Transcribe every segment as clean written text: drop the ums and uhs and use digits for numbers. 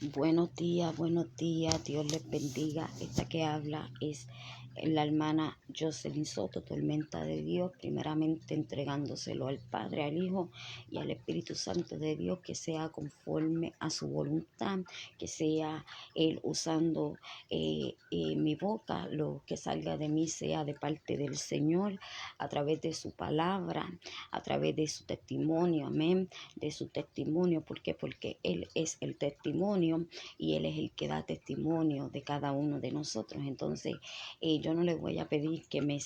Buenos días, Dios les bendiga. Esta que habla es la hermana Jocelyn Soto, Tormenta de Dios, primeramente entregándoselo al Padre, al Hijo y al Espíritu Santo de Dios, que sea conforme a su voluntad, que sea Él usando mi boca, lo que salga de mí sea de parte del Señor, a través de su palabra, a través de su testimonio, amén, de su testimonio. ¿Por qué? Porque Él es el testimonio y Él es el que da testimonio de cada uno de nosotros. Entonces, yo no le voy a pedir que me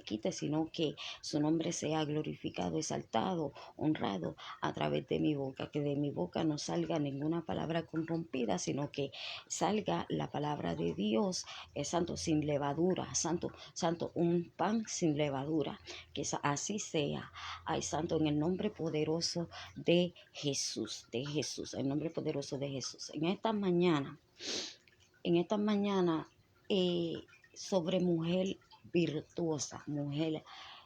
quite, sino que su nombre sea glorificado, exaltado, honrado a través de mi boca, que de mi boca no salga ninguna palabra corrompida, sino que salga la palabra de Dios, santo, sin levadura, santo, santo, un pan sin levadura, que así sea. Ay, santo, en el nombre poderoso de Jesús, el nombre poderoso de Jesús. En esta mañana, sobre mujer virtuosa, mujer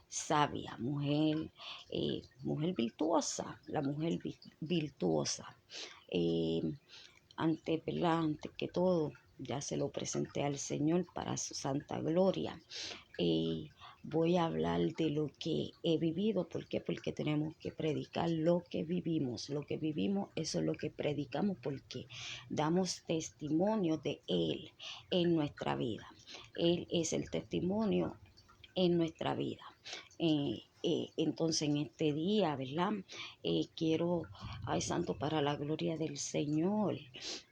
sabia, mujer virtuosa, la mujer virtuosa. Eh, antes que todo, ya se lo presenté al Señor para su santa gloria. Voy a hablar de lo que he vivido. ¿Por qué? Porque tenemos que predicar lo que vivimos. Lo que vivimos, eso es lo que predicamos, porque damos testimonio de Él en nuestra vida. Él es el testimonio en nuestra vida. Entonces en este día, ¿verdad? Quiero, ay santo, para la gloria del Señor,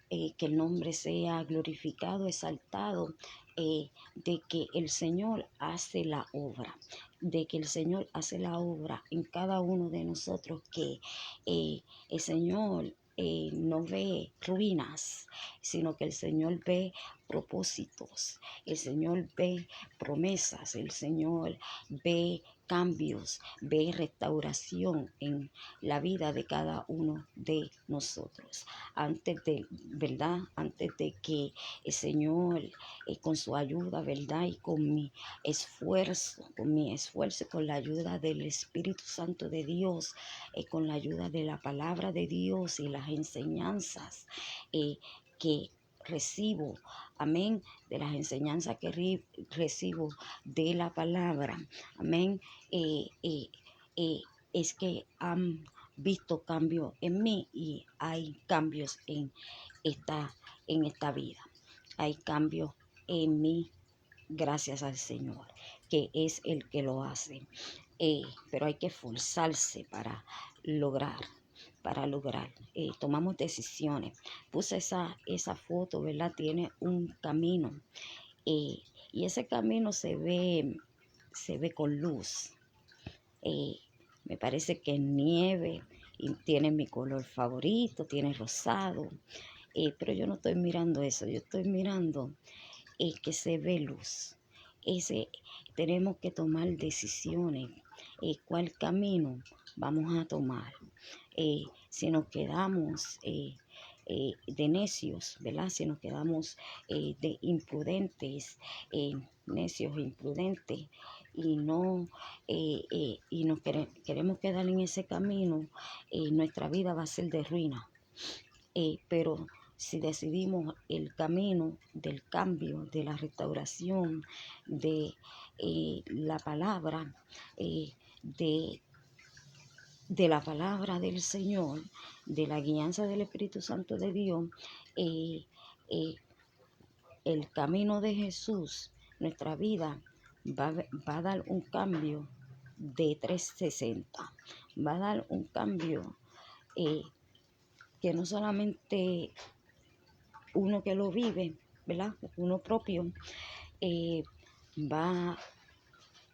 que el nombre sea glorificado, exaltado, de que el Señor hace la obra, en cada uno de nosotros, que el Señor no ve ruinas, sino que el Señor ve propósitos, el Señor ve promesas, el Señor ve cambios, ve restauración en la vida de cada uno de nosotros. ¿Verdad? Antes de que el Señor, con su ayuda, ¿verdad? Y con mi esfuerzo, con la ayuda del Espíritu Santo de Dios, con la ayuda de la palabra de Dios y las enseñanzas que recibo, amén, de las enseñanzas que recibo de la palabra, amén, es que han visto cambios en mí, y hay cambios en esta vida, hay cambios en mí, gracias al Señor, que es el que lo hace. Pero hay que esforzarse para lograr. Tomamos decisiones. Puse esa foto, ¿verdad? Tiene un camino, y ese camino se ve con luz. Me parece que es nieve y tiene mi color favorito, tiene rosado, pero yo no estoy mirando eso, yo estoy mirando que se ve luz. Tenemos que tomar decisiones, cuál camino vamos a tomar. Si nos quedamos de necios, ¿verdad? Si nos quedamos de imprudentes, necios, imprudentes, y nos queremos quedar en ese camino, nuestra vida va a ser de ruina. Pero si decidimos el camino del cambio, de la restauración, de la palabra, de la palabra del Señor, de la guianza del Espíritu Santo de Dios, el camino de Jesús, nuestra vida va a dar un cambio de 360. Va a dar un cambio que no solamente uno que lo vive, ¿verdad? Uno propio va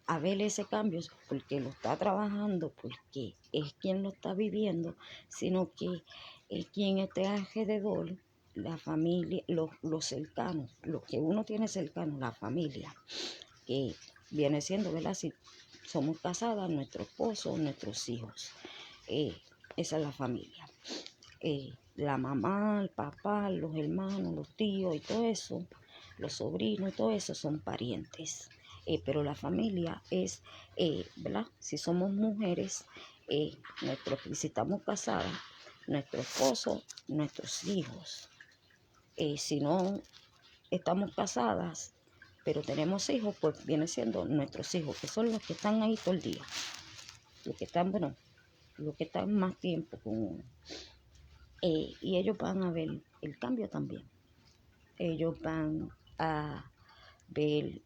a ver ese cambio porque lo está trabajando, porque es quien lo está viviendo, sino que es quien esté alrededor, la familia, los cercanos, los que uno tiene cercanos, la familia, que viene siendo, ¿verdad? Si somos casadas, nuestro esposo, nuestros hijos, esa es la familia. La mamá, el papá, los hermanos, los tíos y todo eso, los sobrinos y todo eso son parientes. Pero la familia es, ¿verdad? Si somos mujeres, si estamos casadas, nuestro esposo, nuestros hijos. Si no estamos casadas, pero tenemos hijos, pues viene siendo nuestros hijos, que son los que están ahí todo el día, los que están, bueno, los que están más tiempo con uno. Y ellos van a ver el cambio también. Ellos van a ver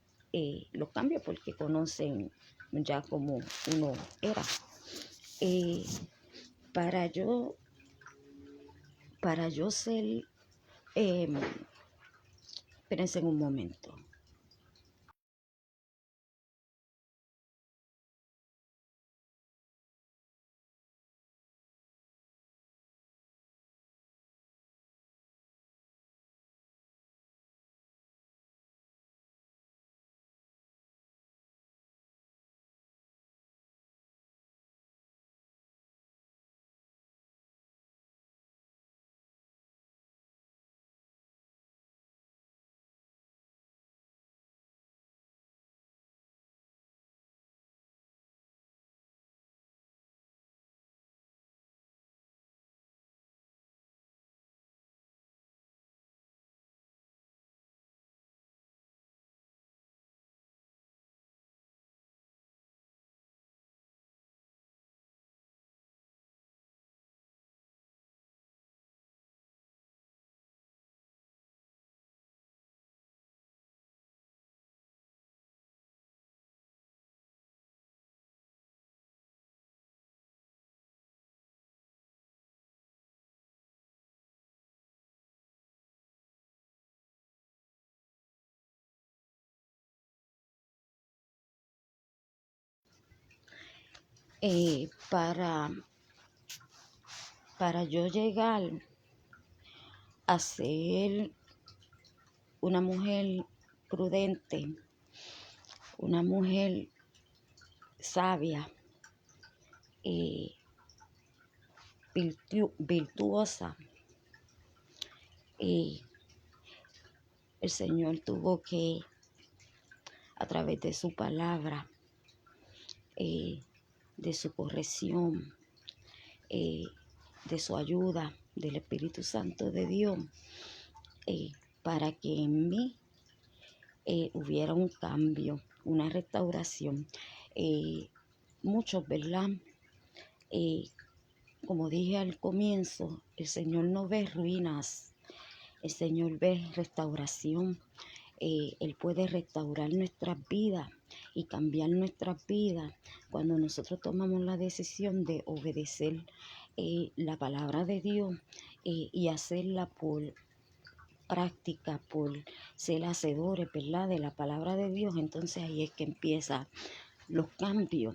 los cambios porque conocen ya como uno era. Eh, para yo, para yo ser, espérense un momento. Eh, para, para yo llegar a ser una mujer prudente, una mujer sabia, eh, virtuosa, eh, el Señor tuvo que, a través de su palabra, eh, de su corrección, eh, de su ayuda, del Espíritu Santo de Dios, para que en mí hubiera un cambio, una restauración. Muchos, ¿verdad? Eh, Como dije al comienzo, el Señor no ve ruinas, el Señor ve restauración. Él puede restaurar nuestras vidas y cambiar nuestras vidas cuando nosotros tomamos la decisión de obedecer la palabra de Dios y hacerla por práctica, por ser hacedores, ¿verdad? De la palabra de Dios. Entonces ahí es que empiezan los cambios.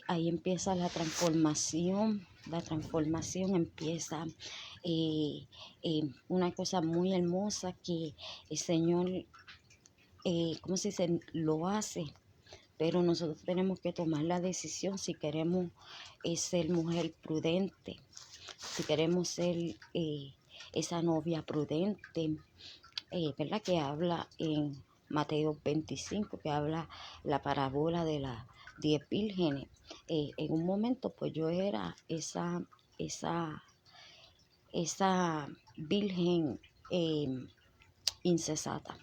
Ahí empieza la transformación. La transformación empieza una cosa muy hermosa que el Señor, ¿cómo se dice? Lo hace, pero nosotros tenemos que tomar la decisión si queremos ser mujer prudente, si queremos ser esa novia prudente, ¿verdad? Que habla en Mateo 25, que habla la parábola de las 10 vírgenes. En un momento, pues yo era esa, esa virgen incesata,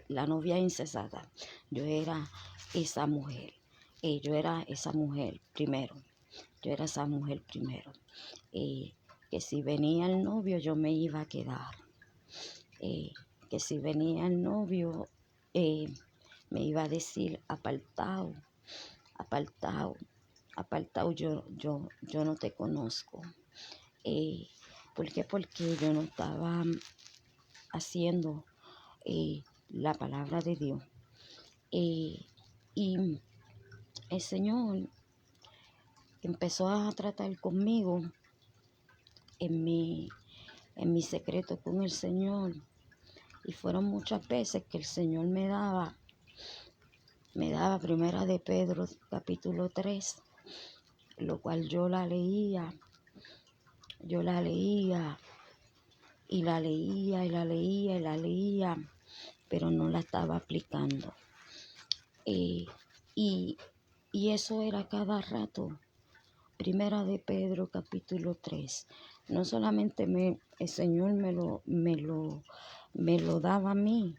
la novia incesata. Yo era esa mujer. Yo era esa mujer primero. Yo era esa mujer primero. Que si venía el novio, yo me iba a quedar. Que si venía el novio, me iba a decir apartado, apartado, apartado, yo no te conozco. ¿Por qué? Porque yo no estaba haciendo la palabra de Dios. Y el Señor empezó a tratar conmigo en mi secreto con el Señor. Y fueron muchas veces que el Señor me daba Primera de Pedro capítulo 3, lo cual yo la leía y la leía y la leía y la leía, pero no la estaba aplicando. Y eso era cada rato. Primera de Pedro capítulo 3. No solamente el Señor me lo me lo daba a mí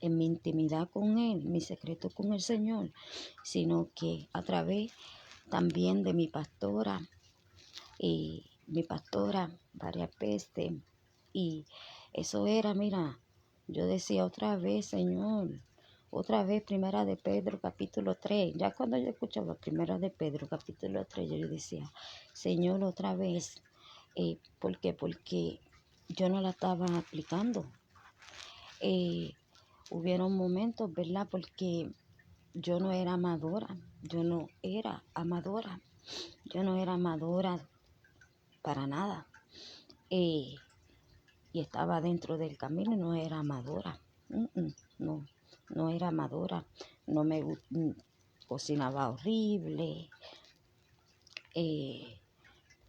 en mi intimidad con Él, mi secreto con el Señor, sino que a través también de mi pastora, y mi pastora varias veces, y eso era, mira, yo decía otra vez, Señor, otra vez, Primera de Pedro, capítulo 3. Ya cuando yo escuchaba Primera de Pedro, capítulo 3, yo decía, Señor, otra vez. ¿Por qué? Porque yo no la estaba aplicando. Hubieron momentos, ¿verdad? Porque yo no era amadora. Yo no era amadora para nada. Y estaba dentro del camino y no era amadora. No, no era amadora. No me cocinaba horrible.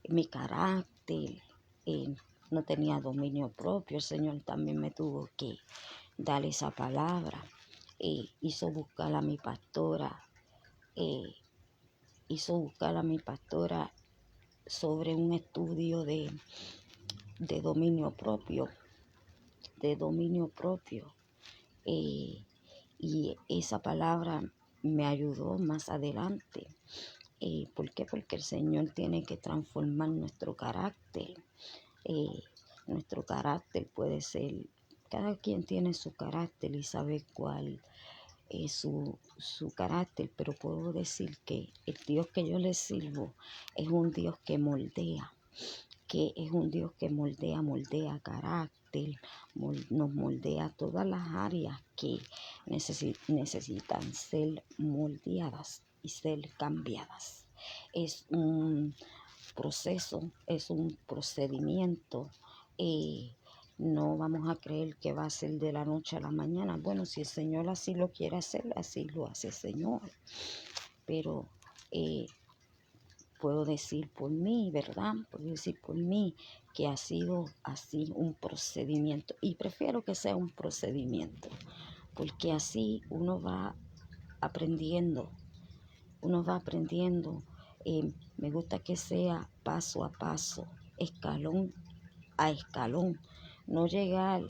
Mi carácter no tenía dominio propio. El Señor también me tuvo que dar esa palabra. Hizo buscar a mi pastora. Hizo buscar a mi pastora sobre un estudio de dominio propio. Y esa palabra me ayudó más adelante. ¿Por qué? Porque el Señor tiene que transformar nuestro carácter. Nuestro carácter puede ser, cada quien tiene su carácter y sabe cuál es su carácter, pero puedo decir que el Dios que yo le sirvo es un Dios que moldea, moldea carácter, nos moldea todas las áreas que necesitan ser moldeadas y ser cambiadas. Es un proceso, es un procedimiento. No vamos a creer que va a ser de la noche a la mañana. Bueno, si el Señor así lo quiere hacer, así lo hace el Señor. Pero puedo decir por mí, ¿verdad? Puedo decir por mí que ha sido así un procedimiento. Y prefiero que sea un procedimiento, porque así uno va aprendiendo. Me gusta que sea paso a paso, escalón a escalón. No llegar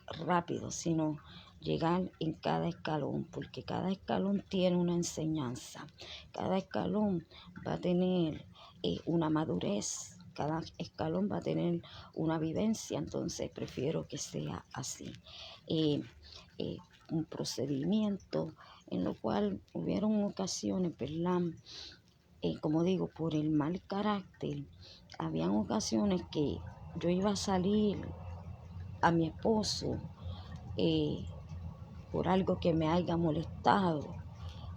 rápido, sino llegar en cada escalón, porque cada escalón tiene una enseñanza. Cada escalón va a tener una madurez. Cada escalón va a tener una vivencia. Entonces prefiero que sea así. Un procedimiento en lo cual hubieron ocasiones, ¿verdad? Como digo, por el mal carácter, habían ocasiones que yo iba a salir a mi esposo por algo que me haya molestado,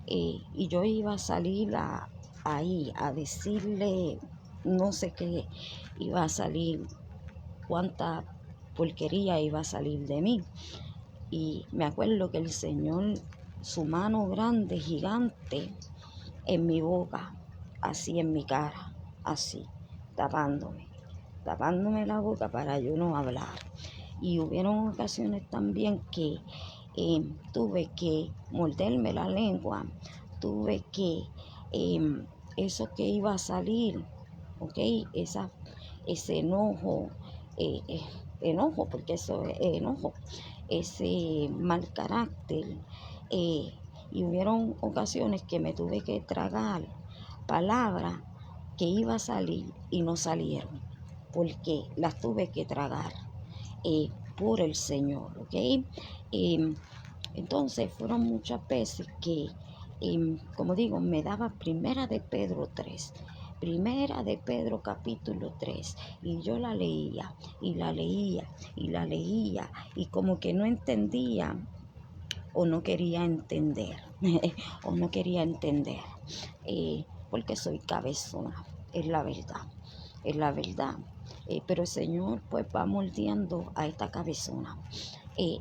y yo iba a salir ahí a decirle no sé qué, iba a salir, cuánta porquería iba a salir de mí. Y me acuerdo que el Señor, su mano grande, gigante, en mi boca, así en mi cara, así, tapándome la boca para yo no hablar. Y hubieron ocasiones también que tuve que morderme la lengua, tuve que, eso que iba a salir, ¿ok? Ese enojo, porque eso es enojo, ese mal carácter, y hubieron ocasiones que me tuve que tragar palabras que iba a salir y no salieron, porque las tuve que tragar por el Señor, ¿ok? Entonces fueron muchas veces que, como digo, me daba Primera de Pedro 3. Primera de Pedro capítulo 3, y yo la leía y la leía y la leía, y como que no entendía o no quería entender porque soy cabezona, es la verdad. Pero el Señor pues va moldeando a esta cabezona.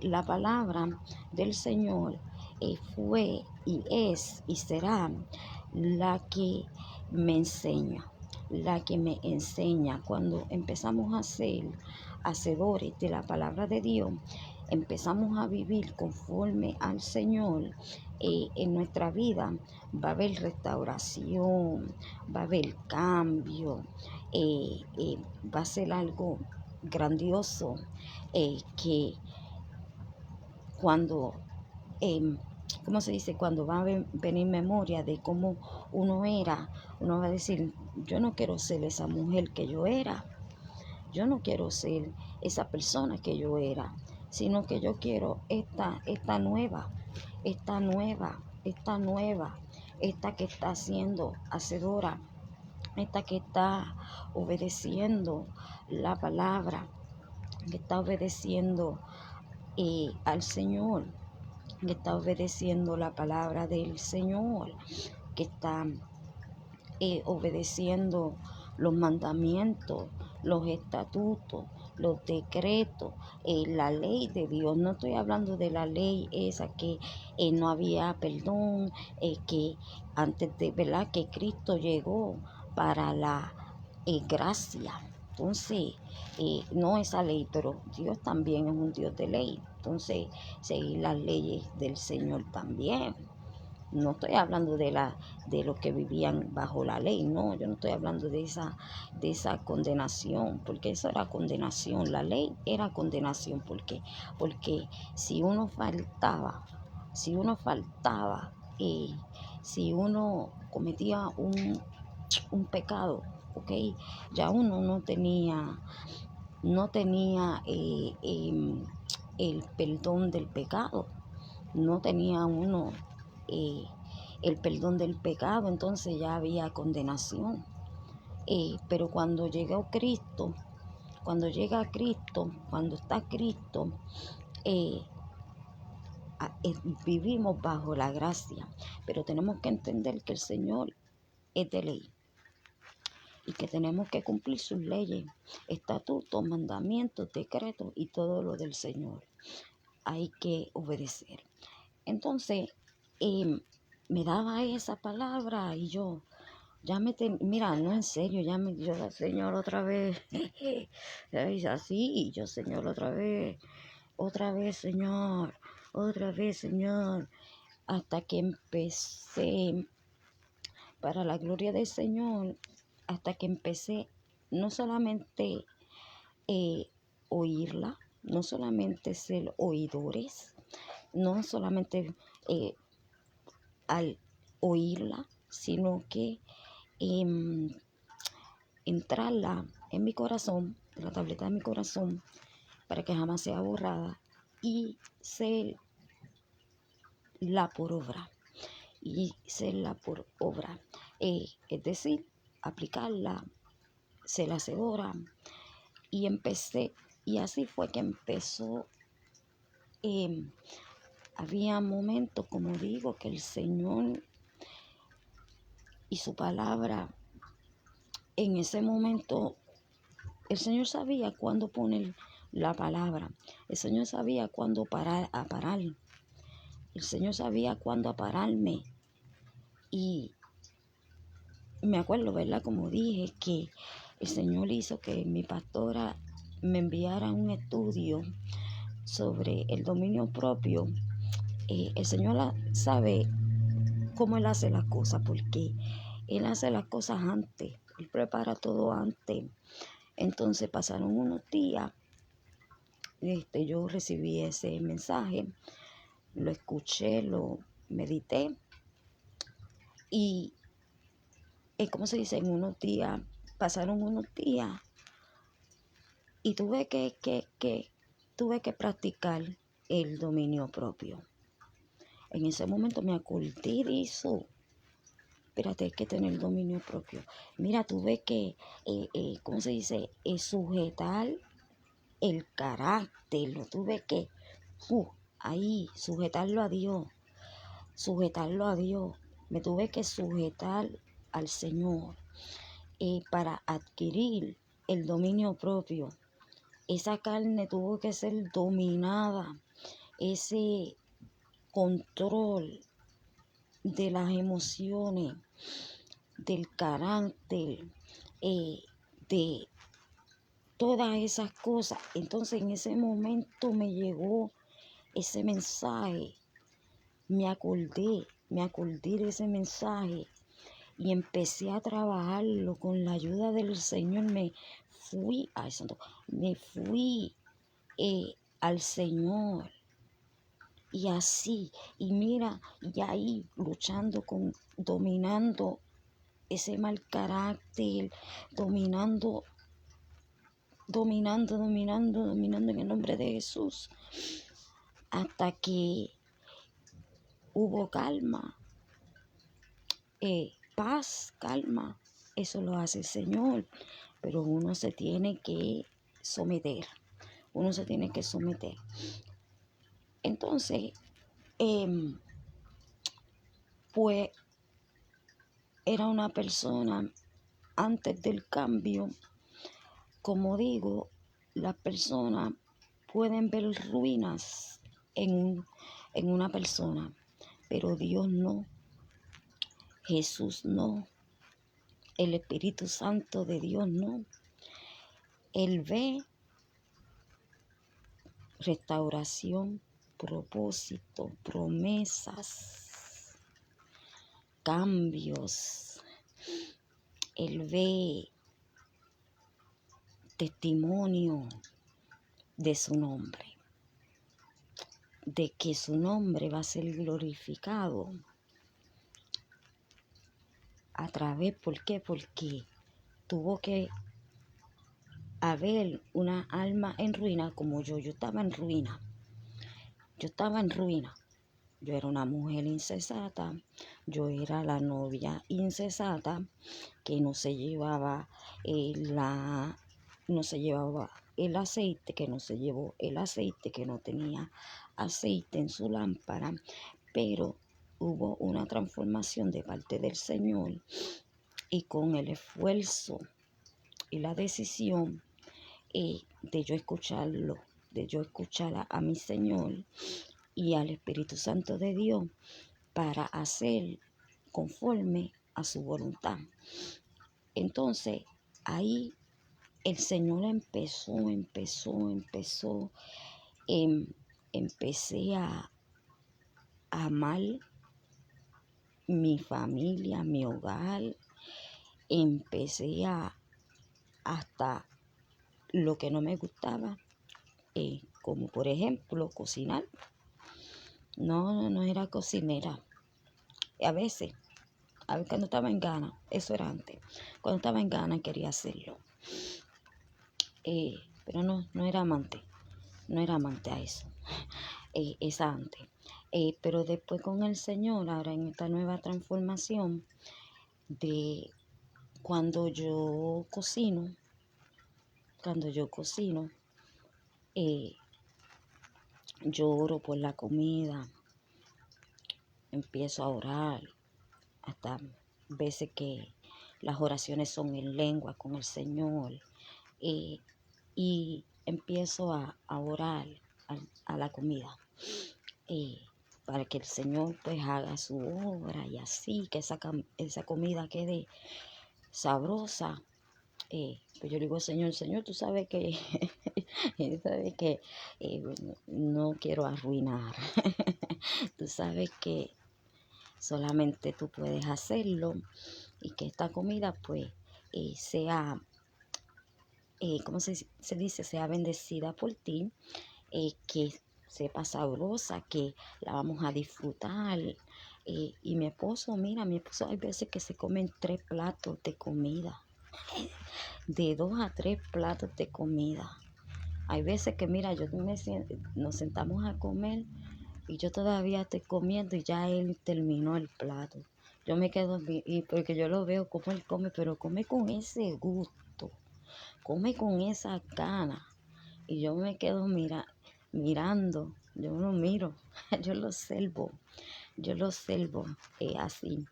La palabra del Señor fue y es y será la que me enseña. Cuando empezamos a ser hacedores de la palabra de Dios, empezamos a vivir conforme al Señor, en nuestra vida va a haber restauración, va a haber cambio, va a ser algo grandioso, que cuando, ¿cómo se dice? Cuando va a venir memoria de cómo uno era, uno va a decir, yo no quiero ser esa mujer que yo era, yo no quiero ser esa persona que yo era, sino que yo quiero esta nueva, esta nueva, esta nueva, esta que está siendo hacedora, esta que está obedeciendo la palabra, que está obedeciendo al Señor, que está obedeciendo la palabra del Señor, que está obedeciendo los mandamientos, los estatutos, los decretos, la ley de Dios. No estoy hablando de la ley esa que no había perdón, que antes de, ¿verdad? Que Cristo llegó para la gracia. Entonces, no esa ley, pero Dios también es un Dios de ley. Entonces, seguir las leyes del Señor también. No estoy hablando de los que vivían bajo la ley, no, yo no estoy hablando de esa condenación, porque eso era condenación, la ley era condenación, porque si uno faltaba, si uno cometía un pecado, ¿ok? Ya uno no tenía el perdón del pecado, no tenía uno eh, el perdón del pecado, entonces ya había condenación. Pero cuando llegó Cristo, cuando llega Cristo, cuando está Cristo, eh, vivimos bajo la gracia, pero tenemos que entender que el Señor es de ley y que tenemos que cumplir sus leyes, estatutos, mandamientos, decretos y todo lo del Señor. Hay que obedecer. Entonces, me daba esa palabra y yo, mira, no en serio, ya me dio Señor otra vez, es así, y yo Señor otra vez Señor, otra vez Señor, hasta que empecé, para la gloria del Señor, hasta que empecé no solamente oírla, no solamente ser oidores, no solamente al oírla, sino que entrarla en mi corazón, en la tableta de mi corazón, para que jamás sea borrada y ser la por obra. Y serla por obra. Es decir, aplicarla, ser hacedora. Y empecé, y así fue que empezó. Había momentos, como digo, que el Señor y su palabra, en ese momento, el Señor sabía cuándo poner la palabra. El Señor sabía cuándo parar. El Señor sabía cuándo pararme. Y me acuerdo, ¿verdad? Como dije, que el Señor hizo que mi pastora me enviara un estudio sobre el dominio propio. El Señor sabe cómo Él hace las cosas, porque Él hace las cosas antes. Él prepara todo antes. Entonces pasaron unos días. Yo recibí ese mensaje, lo escuché, lo medité y, ¿cómo se dice? Pasaron unos días y tuve que practicar el dominio propio. En ese momento me acordé de eso. Espérate, hay que tener dominio propio. Mira, tuve que, ¿cómo se dice? Sujetar el carácter, lo tuve que, ahí, sujetarlo a Dios, me tuve que sujetar al Señor para adquirir el dominio propio. Esa carne tuvo que ser dominada, ese control de las emociones, del carácter, de todas esas cosas. Entonces en ese momento me llegó ese mensaje, me acordé de ese mensaje y empecé a trabajarlo con la ayuda del Señor. Me fui al Señor y así, y mira, y ahí luchando dominando ese mal carácter, dominando, dominando en el nombre de Jesús, hasta que hubo calma, paz, calma. Eso lo hace el Señor, pero uno se tiene que someter, uno se tiene que someter. Entonces, pues era una persona antes del cambio. Como digo, las personas pueden ver ruinas en una persona, pero Dios no, Jesús no, el Espíritu Santo de Dios no. Él ve restauración, propósito, promesas, cambios. Él ve testimonio de su nombre, de que su nombre va a ser glorificado a través, ¿por qué? Porque tuvo que haber una alma en ruina como yo estaba en ruina, yo era una mujer insensata, yo era la novia insensata que no se llevaba el aceite, que no se llevó el aceite, que no tenía aceite en su lámpara, pero hubo una transformación de parte del Señor y con el esfuerzo y la decisión de yo escucharlo, de yo escuchar a mi Señor y al Espíritu Santo de Dios para hacer conforme a su voluntad. Entonces, ahí el Señor empecé a amar mi familia, mi hogar, empecé a hasta lo que no me gustaba, como por ejemplo cocinar. No era cocinera. A veces cuando estaba en gana, eso era antes, cuando estaba en gana quería hacerlo. Pero no era amante a eso, es antes. Pero después con el Señor, ahora en esta nueva transformación de cuando yo cocino, yo oro por la comida, empiezo a orar, hasta veces que las oraciones son en lengua con el Señor, y empiezo a orar a la comida, para que el Señor pues haga su obra y así, que esa comida quede sabrosa. Pues yo le digo, Señor, tú sabes que, no quiero arruinar. Tú sabes que solamente tú puedes hacerlo y que esta comida pues sea, ¿cómo se dice? Sea bendecida por ti, que sepa sabrosa, que la vamos a disfrutar. Y mi esposo hay veces que se comen 3 platos de comida, de 2 a 3 platos de comida. Hay veces que, nos sentamos a comer y yo todavía estoy comiendo y ya él terminó el plato. Yo me quedo, y porque yo lo veo como él come, pero come con ese gusto, come con esa gana. Y yo me quedo mirando, yo lo miro, yo lo observo, así.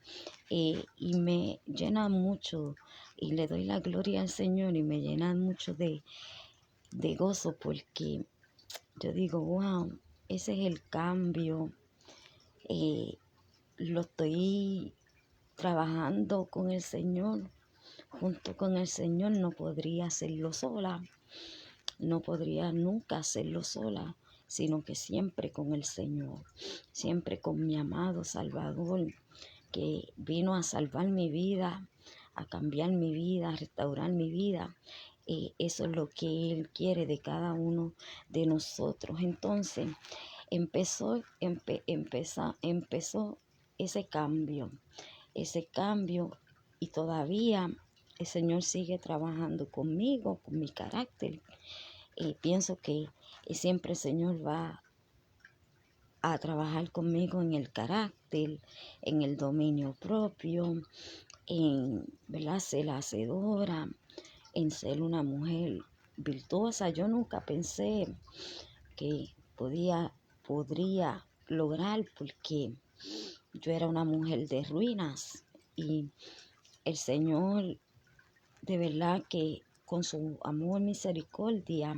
Y me llena mucho, y le doy la gloria al Señor, y me llena mucho de gozo, porque yo digo, wow, ese es el cambio. Lo estoy trabajando con el Señor, junto con el Señor. No podría hacerlo sola, no podría nunca hacerlo sola, sino que siempre con el Señor, siempre con mi amado Salvador, que vino a salvar mi vida, a cambiar mi vida, a restaurar mi vida. Eso es lo que Él quiere de cada uno de nosotros. Entonces, empezó ese cambio y todavía el Señor sigue trabajando conmigo, con mi carácter. Pienso que siempre el Señor va a trabajar conmigo en el carácter, en el dominio propio, en, ¿verdad?, ser la hacedora, en ser una mujer virtuosa. Yo nunca pensé que podría lograr, porque yo era una mujer de ruinas y el Señor, de verdad que con su amor, misericordia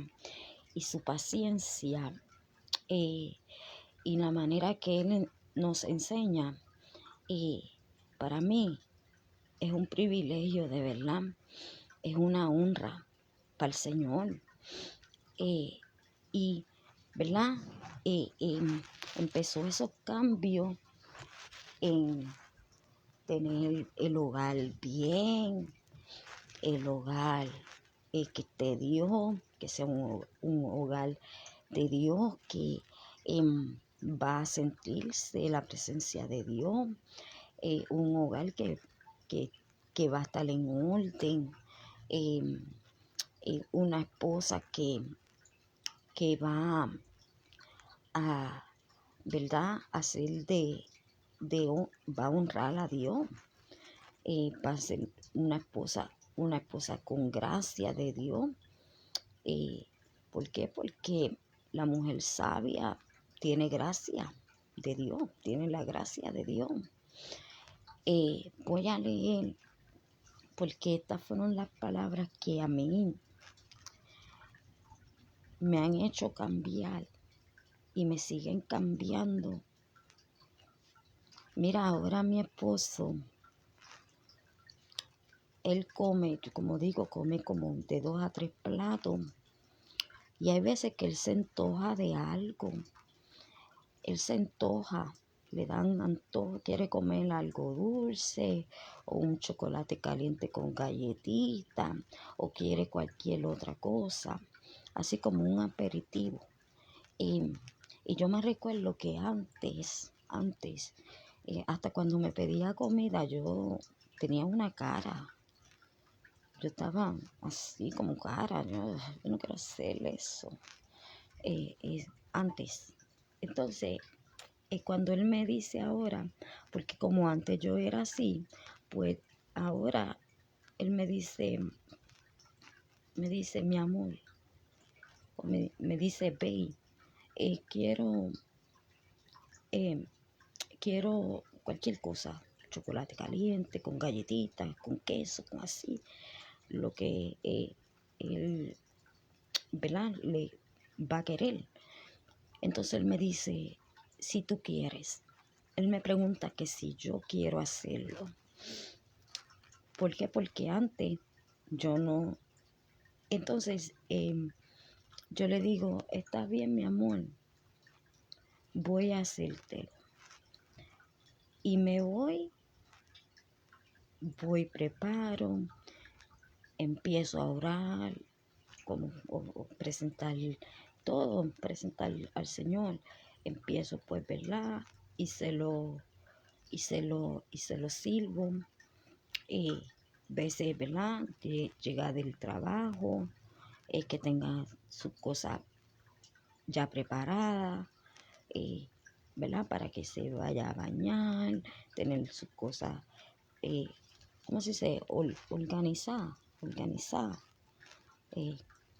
y su paciencia, y la manera que Él nos enseña, para mí es un privilegio, de verdad, es una honra para el Señor. Y, ¿verdad? Empezó esos cambios en tener el hogar bien, el hogar que te dio, que sea un hogar de Dios, que va a sentirse la presencia de Dios, un hogar que va a estar en orden, una esposa que va a, ¿verdad?, a ser va a honrar a Dios, va a ser una esposa con gracia de Dios. ¿Por qué? Porque la mujer sabia tiene gracia de Dios, tiene la gracia de Dios. Voy a leer, porque estas fueron las palabras que a mí me han hecho cambiar y me siguen cambiando. Mira, ahora mi esposo, él come, como digo, come como de 2 a 3 platos. Y hay veces que él se antoja de algo. Él se antoja, le dan antojo, quiere comer algo dulce o un chocolate caliente con galletita o quiere cualquier otra cosa, así como un aperitivo. Y yo me recuerdo que antes, hasta cuando me pedía comida, yo tenía una cara. Yo estaba así como cara, yo no quiero hacer eso. Antes. Entonces, cuando él me dice ahora, porque como antes yo era así, pues ahora él me dice, mi amor, o me dice, babe, quiero cualquier cosa, chocolate caliente, con galletitas, con queso, con así, lo que él, ¿verdad?, le va a querer. Entonces él me dice, si tú quieres. Él me pregunta que si yo quiero hacerlo. ¿Por qué? Porque antes yo no. Entonces yo le digo, está bien, mi amor, voy a hacértelo. Y me voy, preparo, empiezo a orar, o presentar todo, presentar al Señor. Empiezo, pues, ¿verdad? Y se lo sirvo. Veces, ¿verdad?, llega del trabajo, que tenga su cosa ya preparada, ¿verdad?, para que se vaya a bañar, tener sus cosas, ¿cómo se dice?, organizar,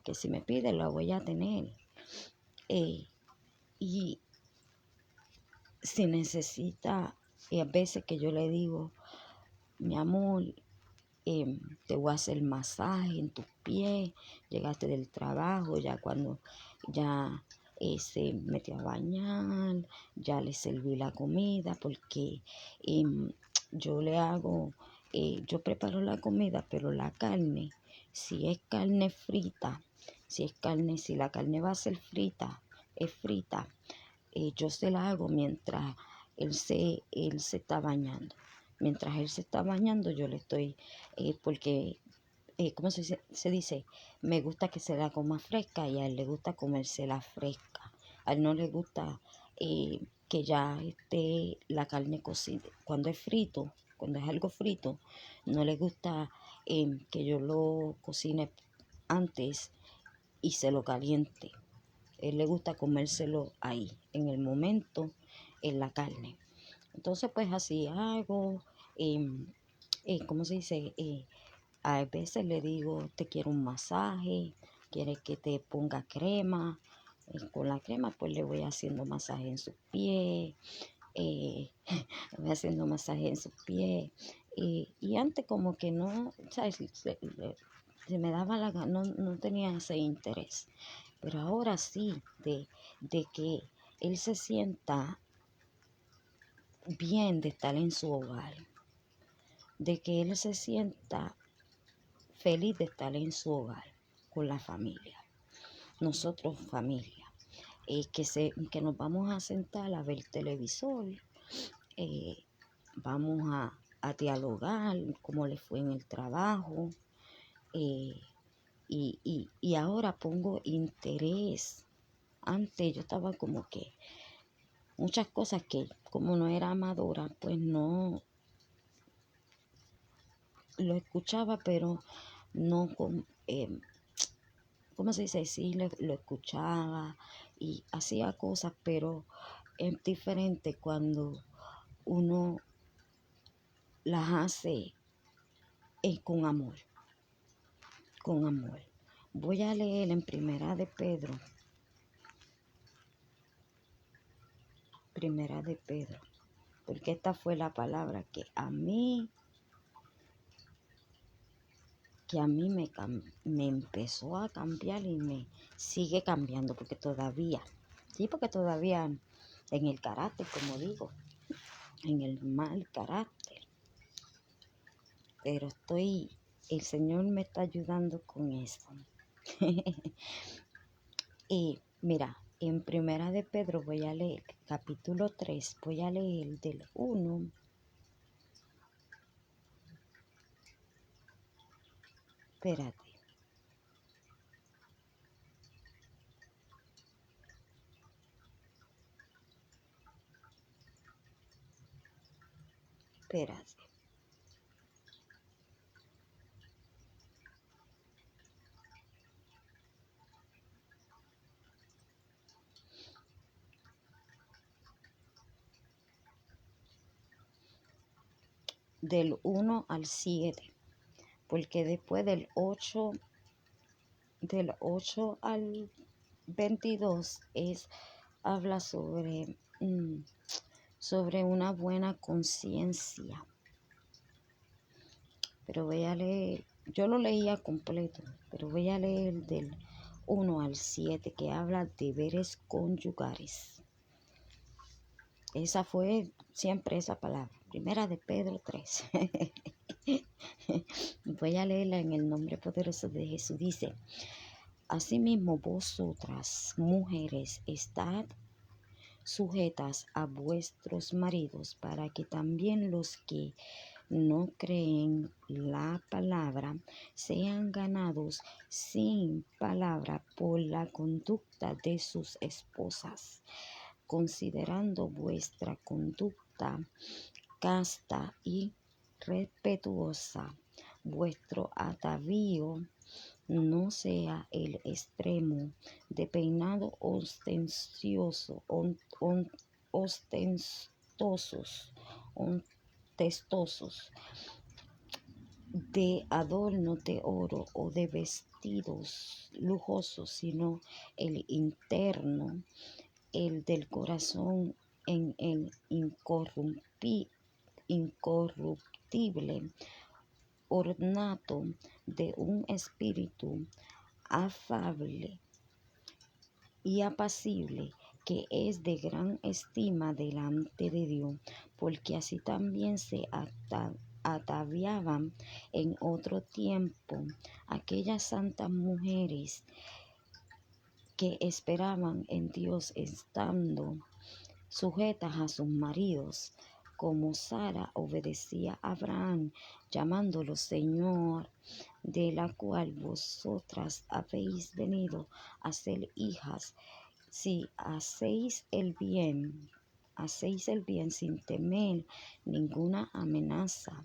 que si me pide lo voy a tener. Y si necesita, a veces que yo le digo, mi amor, te voy a hacer masaje en tus pies, llegaste del trabajo, ya cuando ya se metió a bañar, ya le serví la comida, porque yo le hago, yo preparo la comida, pero la carne, si es carne frita, si la carne va a ser frita, es frita, yo se la hago mientras él se está bañando. Mientras él se está bañando, yo le estoy, porque, ¿cómo se dice? Me gusta que se la coma fresca y a él le gusta comérsela fresca. A él no le gusta que ya esté la carne cocida. Cuando es frito, cuando es algo frito, no le gusta que yo lo cocine antes y se lo caliente. Él le gusta comérselo ahí, en el momento, en la carne. Entonces, pues así hago. ¿Cómo se dice? A veces le digo, te quiero un masaje, quieres que te ponga crema. Con la crema, pues le voy haciendo masaje en sus pies. Le voy haciendo masaje en sus pies. Y antes como que no, ¿sabes? Se me daba la gana, no tenía ese interés. Pero ahora sí, de que él se sienta bien de estar en su hogar, de que él se sienta feliz de estar en su hogar con la familia, nosotros familia, que nos vamos a sentar a ver televisor, vamos a dialogar cómo le fue en el trabajo, y ahora pongo interés. Antes yo estaba como que muchas cosas que como no era amadora, pues no lo escuchaba, pero no, ¿cómo se dice? Sí, lo escuchaba y hacía cosas, pero es diferente cuando uno las hace con amor, con amor. Voy a leer en Primera de Pedro, porque esta fue la palabra que a mí me empezó a cambiar y me sigue cambiando, porque todavía en el carácter, como digo, en el mal carácter, pero el Señor me está ayudando con eso. Y mira, en Primera de Pedro voy a leer, capítulo 3, voy a leer del 1. Espérate, espérate. Del 1 al 7, porque después del 8 al 22 habla sobre una buena conciencia. Pero voy a leer, yo lo leía completo, pero voy a leer del 1 al 7 que habla de deberes conyugales. Esa fue siempre esa palabra, Primera de Pedro 3. Voy a leerla en el nombre poderoso de Jesús. Dice: asimismo vosotras, mujeres, estad sujetas a vuestros maridos, para que también los que no creen la palabra sean ganados sin palabra por la conducta de sus esposas, considerando vuestra conducta casta y respetuosa. Vuestro atavío no sea el extremo de peinado ostentosos, de adorno de oro o de vestidos lujosos, sino el interno, el del corazón, en el incorruptible ornato de un espíritu afable y apacible, que es de gran estima delante de Dios, porque así también se ataviaban en otro tiempo aquellas santas mujeres que esperaban en Dios, estando sujetas a sus maridos, como Sara obedecía a Abraham, llamándolo Señor, de la cual vosotras habéis venido a ser hijas, si hacéis el bien sin temer ninguna amenaza.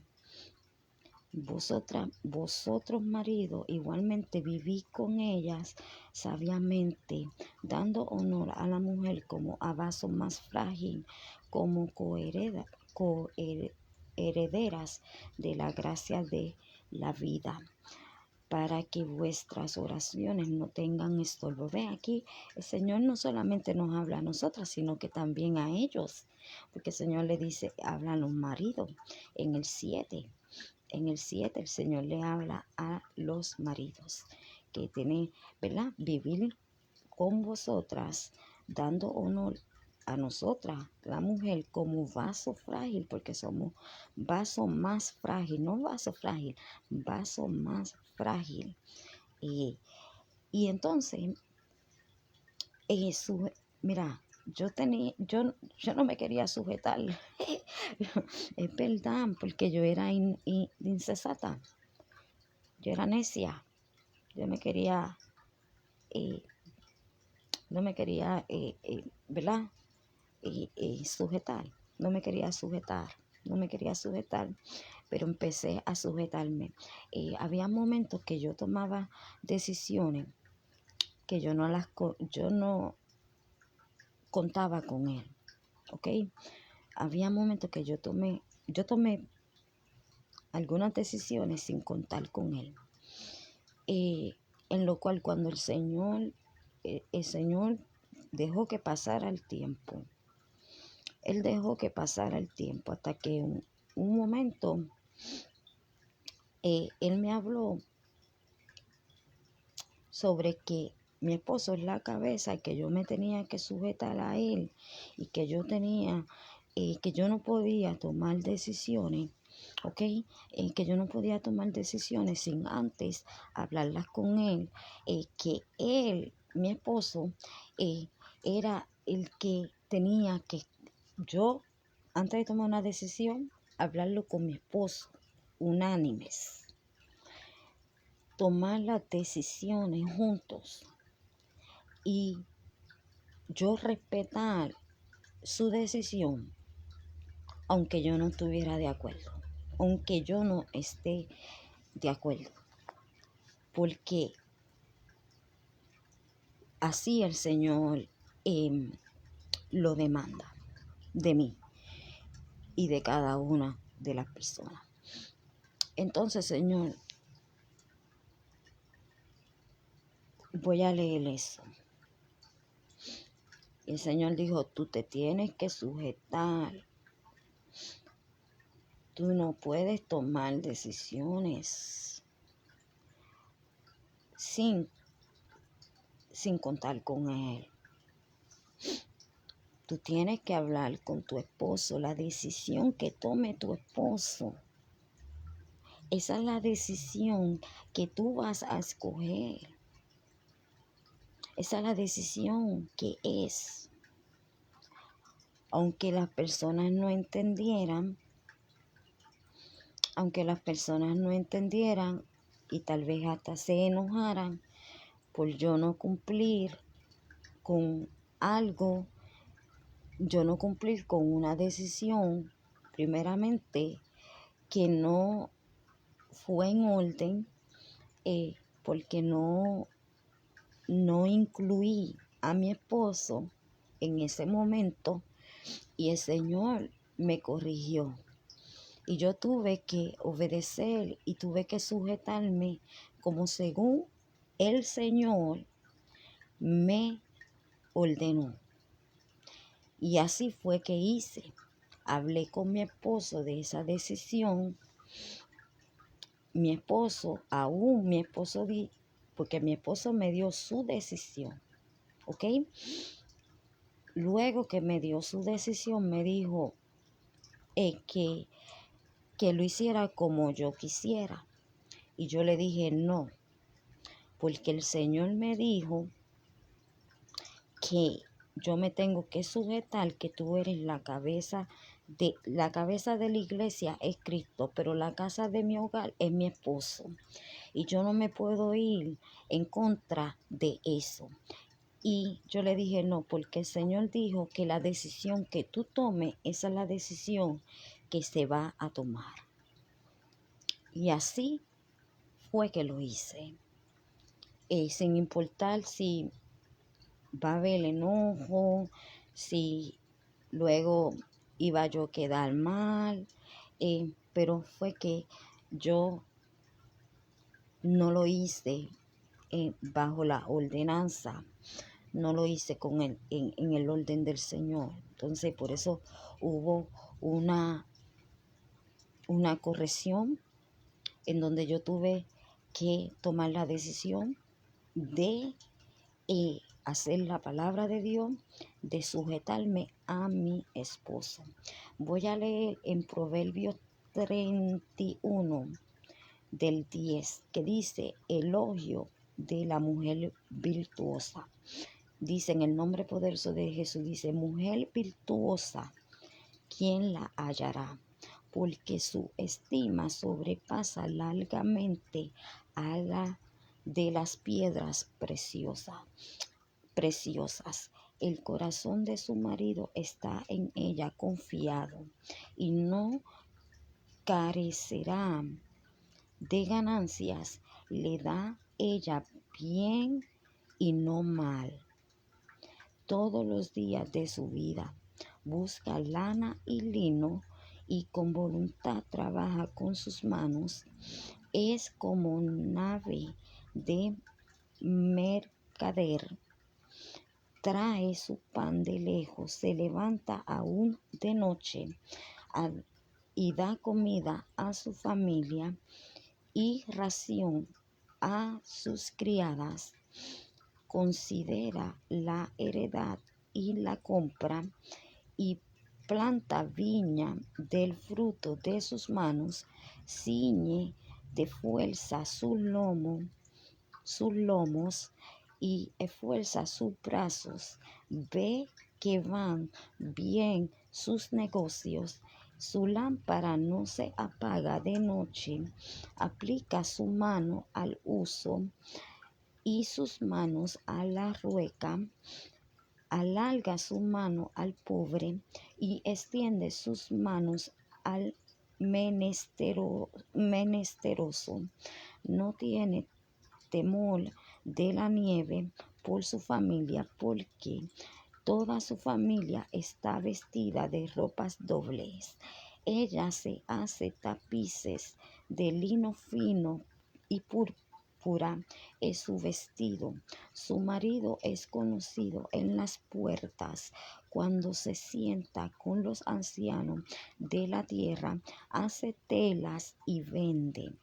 Vosotros maridos, igualmente vivid con ellas sabiamente, dando honor a la mujer como a vaso más frágil, como coherederas de la gracia de la vida, para que vuestras oraciones no tengan estorbo. Ve aquí, el Señor no solamente nos habla a nosotras, sino que también a ellos, porque el Señor le dice, habla a los maridos en el 7. En el 7 el Señor le habla a los maridos que tienen, ¿verdad? Vivir con vosotras, dando honor a nosotras, la mujer, como vaso frágil, porque somos vaso más frágil, no vaso frágil, vaso más frágil. Y entonces, mira, yo no me quería sujetar. Es verdad, porque yo era insensata, yo era necia, yo me quería, eh, no me quería, ¿verdad? Sujetar, no me quería sujetar, pero empecé a sujetarme. Había momentos que yo tomaba decisiones que yo no contaba con él, ¿ok? Había momentos que yo tomé algunas decisiones sin contar con él. En lo cual cuando el Señor dejó que pasara el tiempo. Él dejó que pasara el tiempo hasta que un momento él me habló sobre que mi esposo es la cabeza y que yo me tenía que sujetar a él y que yo que yo no podía tomar decisiones, ¿ok? Que yo no podía tomar decisiones sin antes hablarlas con él, que él, mi esposo, era el que tenía que yo, antes de tomar una decisión, hablarlo con mi esposo, unánimes, tomar las decisiones juntos y yo respetar su decisión, aunque yo no estuviera de acuerdo, aunque yo no esté de acuerdo, porque así el Señor lo demanda de mí y de cada una de las personas. Entonces, Señor, voy a leer eso. El Señor dijo, tú te tienes que sujetar. Tú no puedes tomar decisiones sin contar con Él. Tú tienes que hablar con tu esposo. La decisión que tome tu esposo, esa es la decisión que tú vas a escoger. Esa es la decisión que es. Aunque las personas no entendieran, y tal vez hasta se enojaran por yo no cumplir con algo, yo no cumplir con una decisión, primeramente, que no fue en orden, porque no incluí a mi esposo en ese momento y el Señor me corrigió. Y yo tuve que obedecer y tuve que sujetarme como según el Señor me ordenó. Y así fue que hice. Hablé con mi esposo de esa decisión. Porque mi esposo me dio su decisión, ¿ok? Luego que me dio su decisión, me dijo que lo hiciera como yo quisiera. Y yo le dije no, porque el Señor me dijo que yo me tengo que sujetar, que tú eres la cabeza de la iglesia es Cristo, pero la casa de mi hogar es mi esposo. Y yo no me puedo ir en contra de eso. Y yo le dije, no, porque el Señor dijo que la decisión que tú tomes, esa es la decisión que se va a tomar. Y así fue que lo hice. Sin importar si va a haber enojo, si luego iba yo a quedar mal, pero fue que yo no lo hice bajo la ordenanza, no lo hice en el orden del Señor. Entonces por eso hubo una corrección en donde yo tuve que tomar la decisión de hacer la palabra de Dios, de sujetarme a mi esposo. Voy a leer en Proverbios 31 del 10, que dice: elogio de la mujer virtuosa. Dice en el nombre poderoso de Jesús, dice: mujer virtuosa, ¿quién la hallará? Porque su estima sobrepasa largamente a la de las piedras preciosas. El corazón de su marido está en ella confiado y no carecerá de ganancias. Le da ella bien y no mal todos los días de su vida. Busca lana y lino y con voluntad trabaja con sus manos. Es como nave de mercader. Trae su pan de lejos, se levanta aún de noche y da comida a su familia y ración a sus criadas. Considera la heredad y la compra y planta viña del fruto de sus manos. Ciñe de fuerza sus lomos y esfuerza sus brazos. Ve que van bien sus negocios. Su lámpara no se apaga de noche. Aplica su mano al uso y sus manos a la rueca. Alarga su mano al pobre y extiende sus manos al menesteroso. No tiene temor de la nieve por su familia, porque toda su familia está vestida de ropas dobles. Ella se hace tapices de lino fino y púrpura es su vestido. Su marido es conocido en las puertas. Cuando se sienta con los ancianos de la tierra, hace telas y vende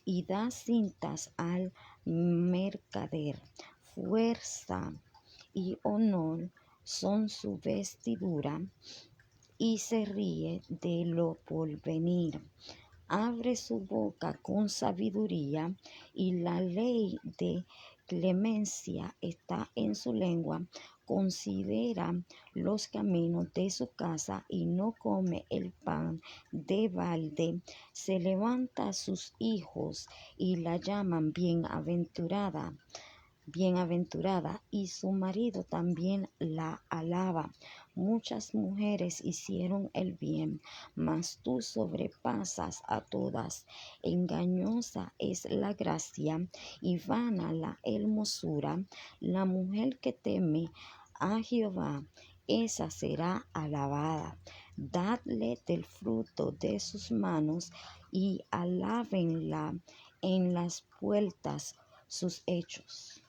y da cintas al mercader. Fuerza y honor son su vestidura y se ríe de lo porvenir. Abre su boca con sabiduría y la ley de clemencia está en su lengua. Considera los caminos de su casa y no come el pan de balde. Se levanta a sus hijos y la llaman bienaventurada, y su marido también la alaba. Muchas mujeres hicieron el bien, mas tú sobrepasas a todas. Engañosa es la gracia y vana la hermosura. La mujer que teme a Jehová, esa será alabada. Dadle del fruto de sus manos y alábenla en las puertas sus hechos.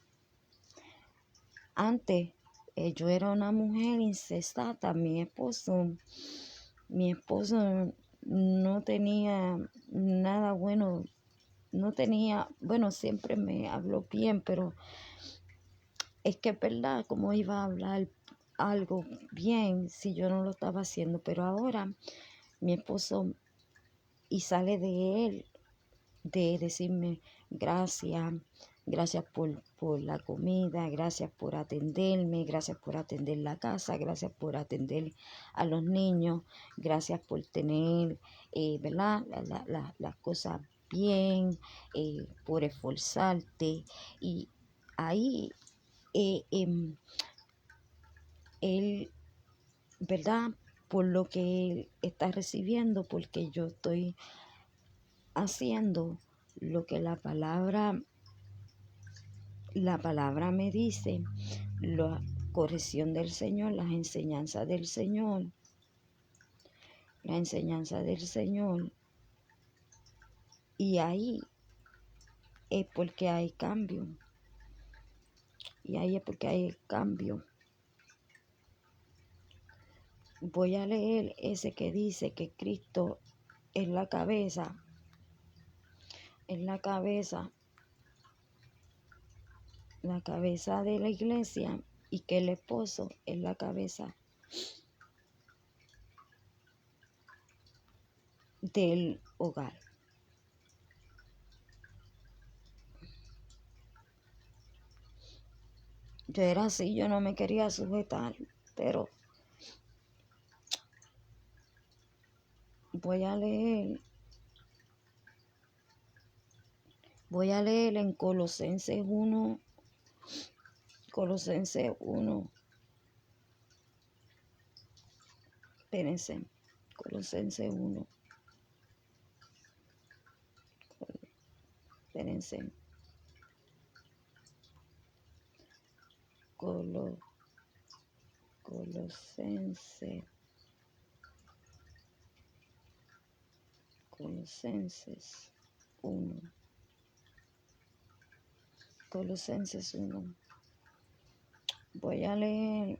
Antes yo era una mujer incesata. Mi esposo no tenía nada bueno, bueno, siempre me habló bien, pero es que es verdad, cómo iba a hablar algo bien si yo no lo estaba haciendo. Pero ahora mi esposo, y sale de él, de decirme gracias por la comida, gracias por atenderme, gracias por atender la casa, gracias por atender a los niños, gracias por tener, ¿verdad? Las cosas bien, por esforzarte. Y ahí él, ¿verdad? Por lo que él está recibiendo, porque yo estoy haciendo lo que la palabra me dice, la corrección del Señor, las enseñanzas del Señor, la enseñanza del Señor. Y ahí es porque hay cambio. Y ahí es porque hay cambio. Voy a leer ese que dice que Cristo es la cabeza de la iglesia, y que el esposo es la cabeza del hogar. Yo era así, yo no me quería sujetar, pero voy a leer en Colosenses 1, espérense, Colosenses 1, espérense, Colosenses 1, Colosenses 1. Voy a leer,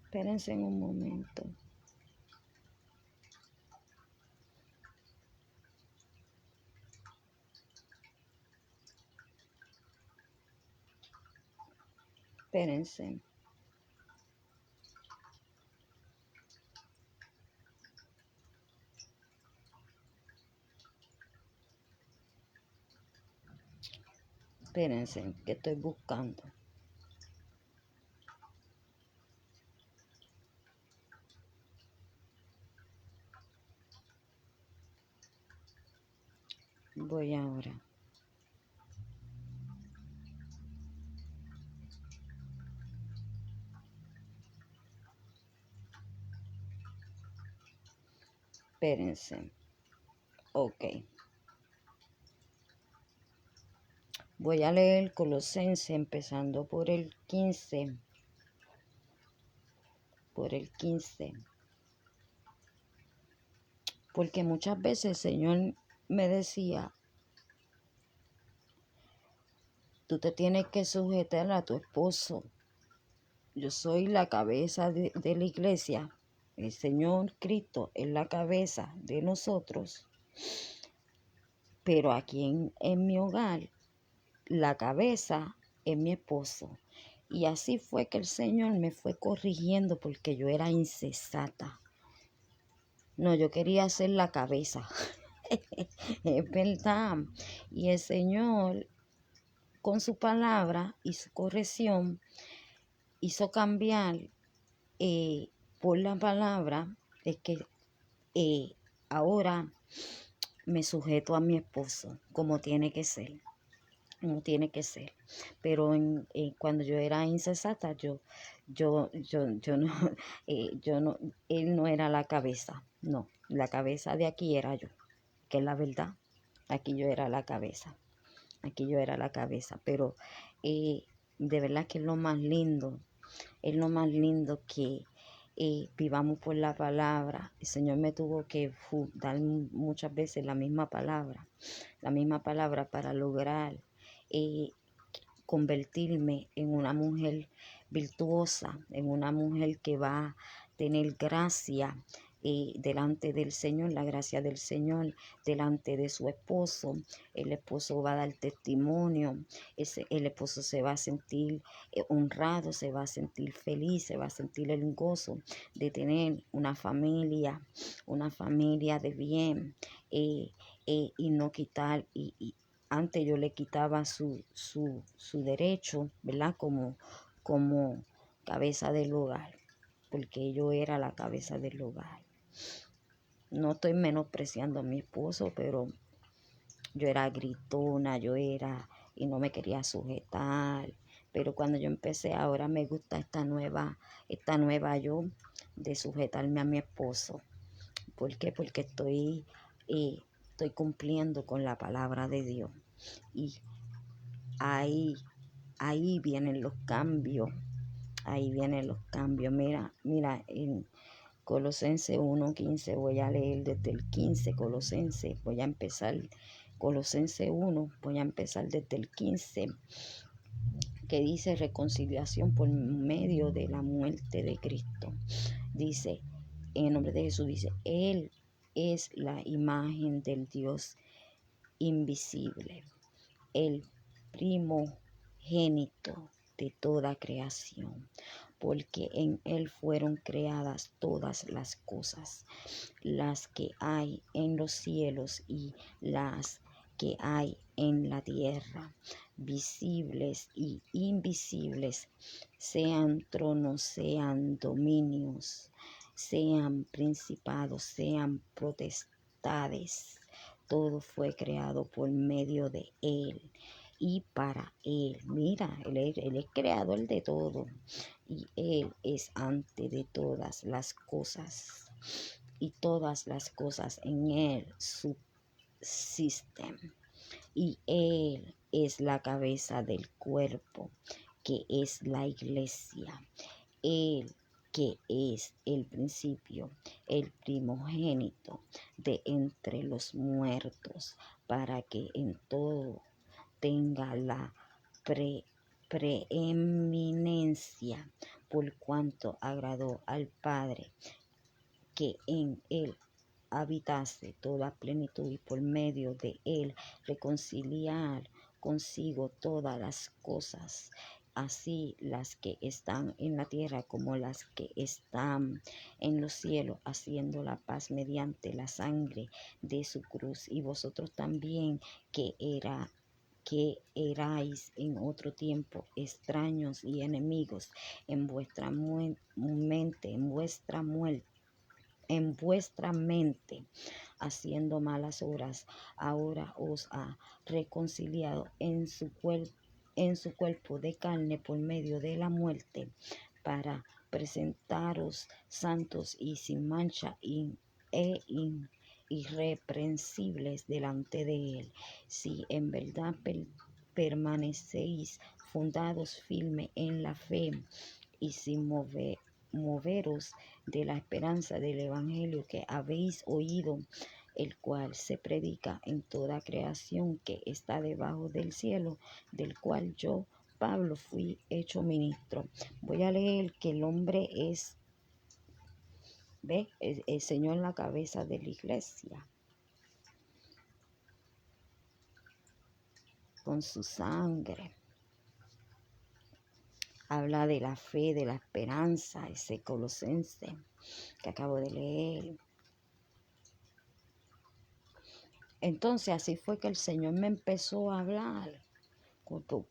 espérense un momento. Espérense. Espérense, que estoy buscando. Voy ahora. Espérense. Ok. Voy a leer Colosenses empezando por el 15. Porque muchas veces el Señor me decía, tú te tienes que sujetar a tu esposo. Yo soy la cabeza de la iglesia. El Señor Cristo es la cabeza de nosotros. Pero aquí en mi hogar, la cabeza es mi esposo. Y así fue que el Señor me fue corrigiendo porque yo era insensata. No, yo quería ser la cabeza. Es verdad. Y el Señor, con su palabra y su corrección, hizo cambiar por la palabra, es que ahora me sujeto a mi esposo como tiene que ser. No tiene que ser. Pero cuando yo era insensata, yo no, yo no, él no era la cabeza, no, la cabeza de aquí era yo, que es la verdad. Aquí yo era la cabeza, pero de verdad que es lo más lindo que vivamos por la palabra. El Señor me tuvo que dar muchas veces la misma palabra para lograr convertirme en una mujer virtuosa, en una mujer que va a tener gracia delante del Señor, la gracia del Señor delante de su esposo. El esposo va a dar testimonio, el esposo se va a sentir honrado, se va a sentir feliz, se va a sentir el gozo de tener una familia de bien, y no quitar, antes yo le quitaba su derecho, ¿verdad? Como cabeza del hogar, porque yo era la cabeza del hogar. no estoy menospreciando a mi esposo, pero yo era gritona, y no me quería sujetar. Pero cuando yo empecé, ahora me gusta esta nueva yo de sujetarme a mi esposo. ¿Por qué? Porque estoy cumpliendo con la palabra de Dios. Y ahí vienen los cambios. Ahí vienen los cambios. Mira, en Colosenses 1:15, voy a leer desde el 15, voy a empezar, Colosenses 1, voy a empezar desde el 15, que dice reconciliación por medio de la muerte de Cristo. Dice, en el nombre de Jesús, dice, Él es la imagen del Dios invisible, el primogénito de toda creación, porque en Él fueron creadas todas las cosas, las que hay en los cielos y las que hay en la tierra, visibles y invisibles, sean tronos, sean dominios, sean principados, sean potestades. Todo fue creado por medio de Él y para Él. Mira, Él es creador de todo y Él es antes de todas las cosas y todas las cosas en Él subsisten. Y Él es la cabeza del cuerpo, que es la iglesia. Él que es el principio, el primogénito de entre los muertos, para que en todo tenga la preeminencia, por cuanto agradó al Padre que en Él habitase toda plenitud y por medio de Él reconciliar consigo todas las cosas, así las que están en la tierra como las que están en los cielos, haciendo la paz mediante la sangre de su cruz. Y vosotros también que erais en otro tiempo extraños y enemigos en vuestra mente, en vuestra mente, haciendo malas obras, ahora os ha reconciliado en su cuerpo de carne por medio de la muerte, para presentaros santos y sin mancha e irreprensibles delante de Él, si en verdad permanecéis fundados firme en la fe y sin moveros de la esperanza del Evangelio que habéis oído, el cual se predica en toda creación que está debajo del cielo, del cual yo, Pablo, fui hecho ministro. Voy a leer que el hombre es, ¿ve? El Señor en la cabeza de la iglesia, con su sangre. Habla de la fe, de la esperanza, ese Colosense que acabo de leer. Entonces así fue que el Señor me empezó a hablar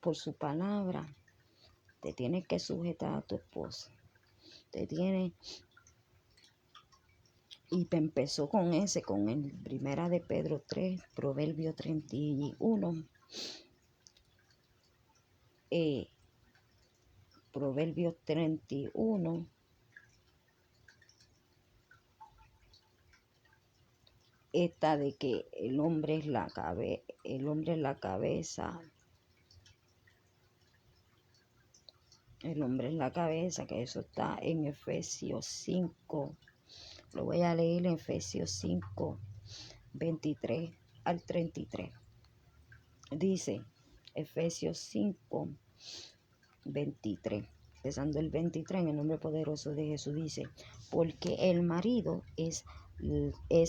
por su palabra. Te tienes que sujetar a tu esposo. Y me empezó con el primera de Pedro 3, Proverbio 31. Proverbio 31. Esta de que el hombre es la cabeza. El hombre es la cabeza, que eso está en Efesios 5. Lo voy a leer en Efesios 5, 23 al 33. Dice Efesios 5, 23. Empezando el 23, en el nombre poderoso de Jesús, dice, porque el marido es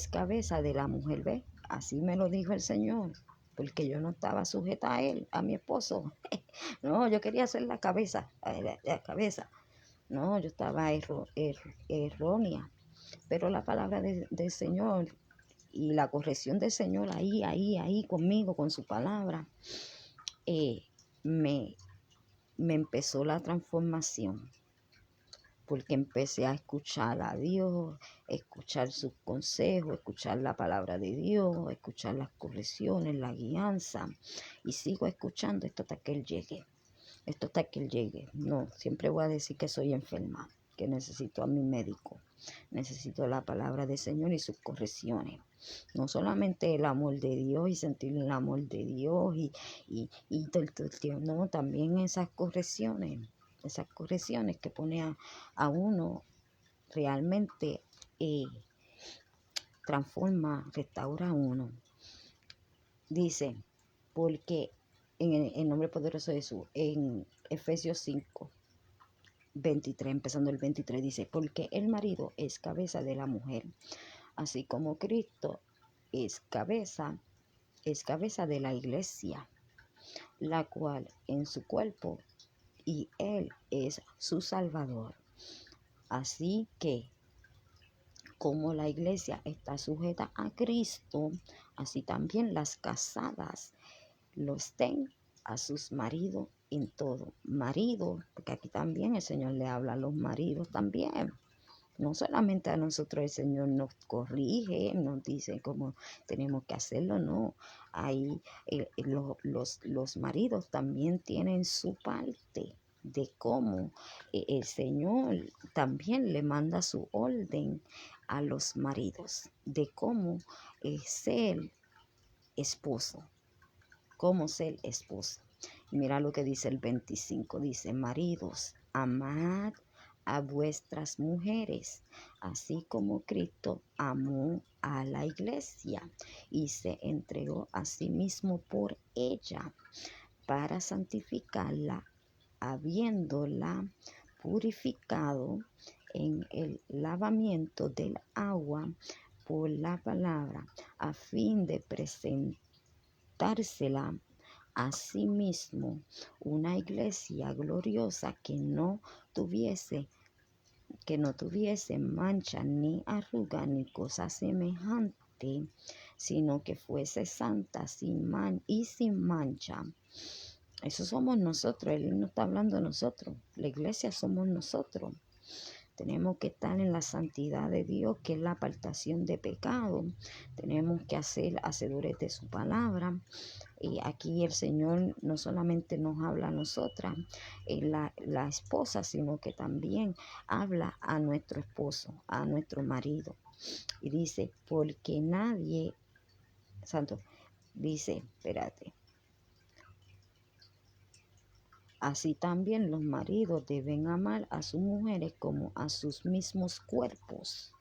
cabeza de la mujer, ¿ve? Así me lo dijo el Señor, porque yo no estaba sujeta a él, a mi esposo. No, yo quería ser la cabeza, la cabeza. No, yo estaba errónea. Pero la palabra del Señor y la corrección del Señor ahí conmigo, con su palabra, me empezó la transformación. porque empecé a escuchar a Dios, escuchar sus consejos, escuchar la palabra de Dios, escuchar las correcciones, la guianza, y sigo escuchando esto hasta que Él llegue. Esto hasta que Él llegue. No, siempre voy a decir que soy enferma, que necesito a mi médico. Necesito la palabra del Señor y sus correcciones. No solamente el amor de Dios y sentir el amor de Dios y todo el tiempo, no, también esas correcciones que pone a uno realmente transforma, restaura a uno. Dice, porque en el nombre poderoso de Jesús, en Efesios 5, 23, empezando el 23, dice, porque el marido es cabeza de la mujer, así como Cristo es cabeza de la iglesia, la cual en su cuerpo, y Él es su Salvador. Así que, como la iglesia está sujeta a Cristo, así también las casadas lo estén a sus maridos en todo. Marido, porque aquí también el Señor le habla a los maridos también. No solamente a nosotros el Señor nos corrige, nos dice cómo tenemos que hacerlo, no. Ahí los maridos también tienen su parte de cómo el Señor también le manda su orden a los maridos, de cómo ser esposo, cómo ser esposo. Mira lo que dice el 25, dice, maridos, amad a vuestras mujeres, así como Cristo amó a la iglesia y se entregó a sí mismo por ella para santificarla, habiéndola purificado en el lavamiento del agua por la palabra, a fin de presentársela a sí mismo una iglesia gloriosa que no tuviese mancha ni arruga ni cosa semejante, sino que fuese santa sin mancha. Eso somos nosotros. Él no está hablando de nosotros. La iglesia somos nosotros. Tenemos que estar en la santidad de Dios, que es la apartación de pecado. Tenemos que ser hacedores de su palabra. Y aquí el Señor no solamente nos habla a nosotras, la esposa, sino que también habla a nuestro esposo, a nuestro marido. Y dice, porque nadie, santo, dice, espérate. Así también los maridos deben amar a sus mujeres como a sus mismos cuerpos.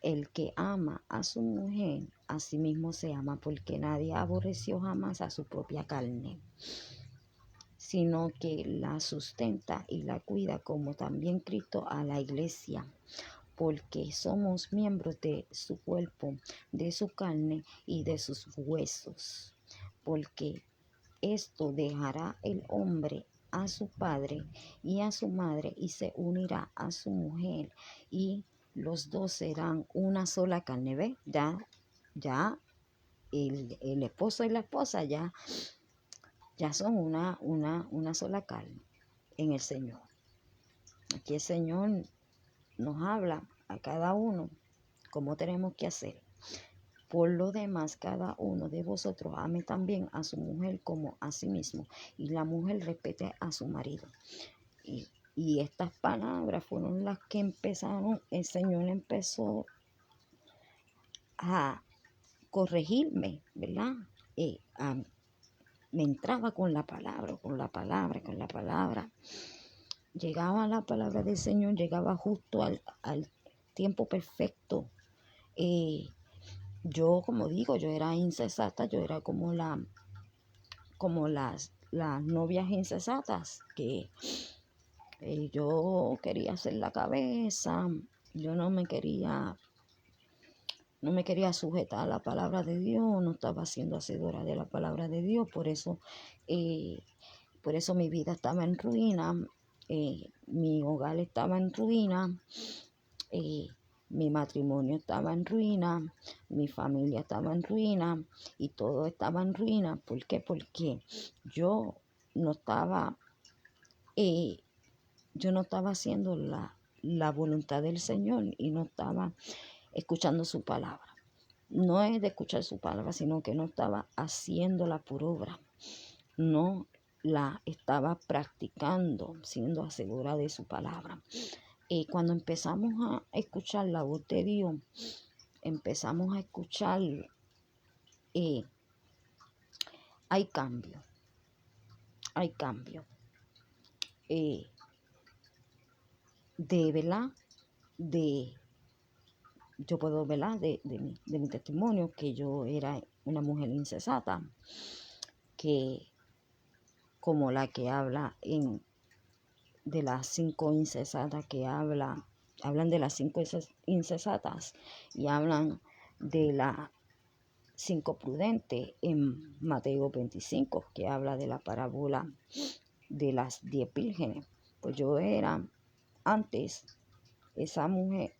El que ama a su mujer, a sí mismo se ama, porque nadie aborreció jamás a su propia carne, sino que la sustenta y la cuida, como también Cristo a la iglesia, porque somos miembros de su cuerpo, de su carne y de sus huesos. Porque esto dejará el hombre a su padre y a su madre y se unirá a su mujer y los dos serán una sola carne. ¿Ves? Ya el esposo y la esposa ya son una sola carne en el Señor. Aquí el Señor nos habla a cada uno cómo tenemos que hacer. Por lo demás, cada uno de vosotros ame también a su mujer como a sí mismo, y la mujer respete a su marido. Y estas palabras fueron las que empezaron, el Señor empezó a corregirme, ¿verdad? Me entraba con la palabra. Llegaba la palabra del Señor, llegaba justo al tiempo perfecto. Yo, como digo, yo era insensata, yo era como las novias insensatas, que yo quería hacer la cabeza, yo no me quería sujetar a la palabra de Dios, no estaba siendo hacedora de la palabra de Dios, por eso mi vida estaba en ruina, mi hogar estaba en ruina, mi matrimonio estaba en ruina, mi familia estaba en ruina y todo estaba en ruina. ¿Por qué? Porque yo no estaba yo no estaba haciendo la voluntad del Señor y no estaba escuchando su palabra. No es de escuchar su palabra, sino que no estaba haciéndola por obra. No la estaba practicando, siendo asegurada de su palabra. Y cuando empezamos a escuchar la voz de Dios, empezamos a escuchar, hay cambio, hay cambio. De verdad, yo puedo hablar de mi testimonio, que yo era una mujer insensata, que como la que habla de las 5 insensatas que hablan de las 5 insensatas y hablan de las 5 prudentes en Mateo 25, que habla de la parábola de las 10 vírgenes. Pues yo era antes esa mujer,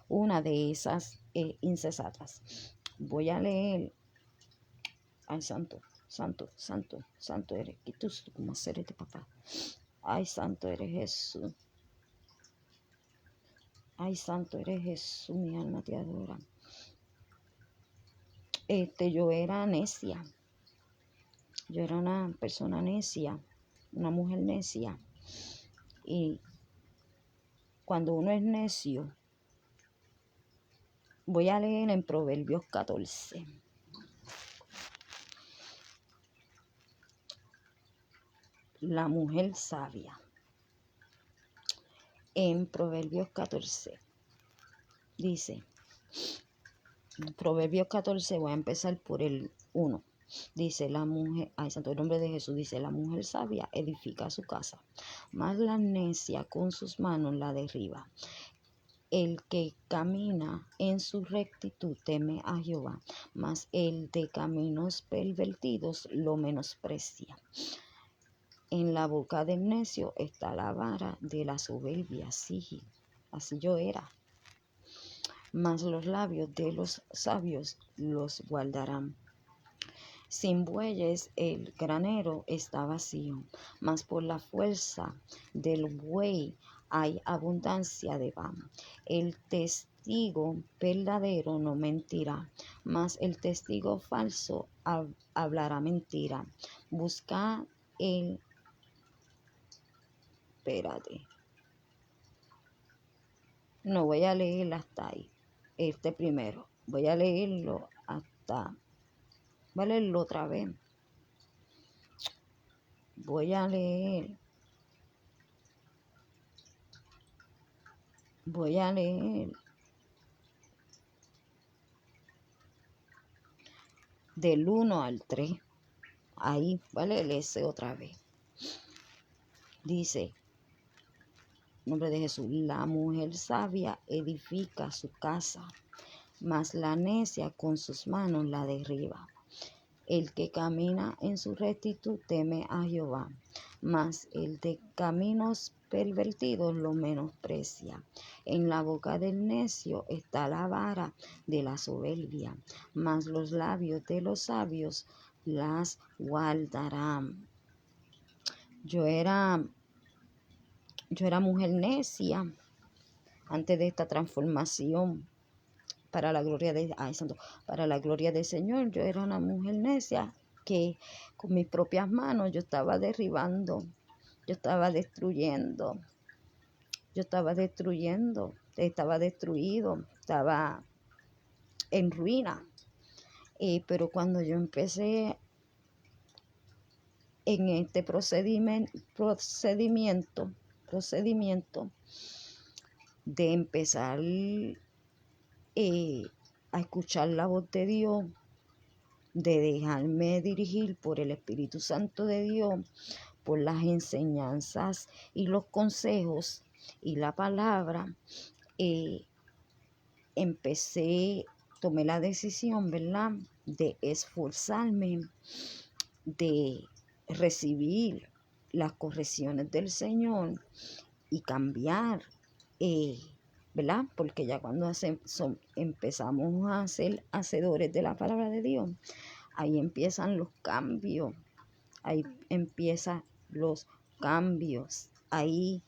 una de esas insensatas. Voy a leer, ay, santo, santo, santo, santo eres, que tú como eres de papá. Ay, santo eres Jesús. Ay, santo eres Jesús, mi alma te adora. Yo era necia. Yo era una persona necia, una mujer necia. Y cuando uno es necio, voy a leer en Proverbios 14. La mujer sabia. En Proverbios 14 dice, en Proverbios 14 voy a empezar por el 1. Dice la mujer, ay, santo, el nombre de Jesús, dice, la mujer sabia edifica su casa, mas la necia con sus manos la derriba. El que camina en su rectitud teme a Jehová, mas el de caminos pervertidos lo menosprecia. En la boca del necio está la vara de la soberbia, así yo era. Mas los labios de los sabios los guardarán. Sin bueyes el granero está vacío, mas por la fuerza del buey hay abundancia de pan. El testigo verdadero no mentirá, mas el testigo falso hablará mentira. Busca el... Espérate. No voy a leer hasta ahí. Primero. Voy a leerlo hasta... Voy a leerlo otra vez. Voy a leer del 1 al 3. Ahí, vale, leerse otra vez. Dice, en nombre de Jesús, la mujer sabia edifica su casa, mas la necia con sus manos la derriba. El que camina en su rectitud teme a Jehová, mas el de caminos pervertidos lo menosprecia. En la boca del necio está la vara de la soberbia, mas los labios de los sabios las guardarán. Yo era mujer necia antes de esta transformación. Para la gloria para la gloria del Señor, yo era una mujer necia que con mis propias manos yo estaba derribando, yo estaba destruyendo, estaba destruido, estaba en ruina. Pero cuando yo empecé en este procedimiento de empezar a escuchar la voz de Dios, de dejarme dirigir por el Espíritu Santo de Dios, por las enseñanzas y los consejos y la palabra, tomé la decisión, ¿verdad?, de esforzarme, de recibir las correcciones del Señor y cambiar, ¿verdad? Porque ya cuando empezamos a ser hacedores de la palabra de Dios, ahí empiezan los cambios, ahí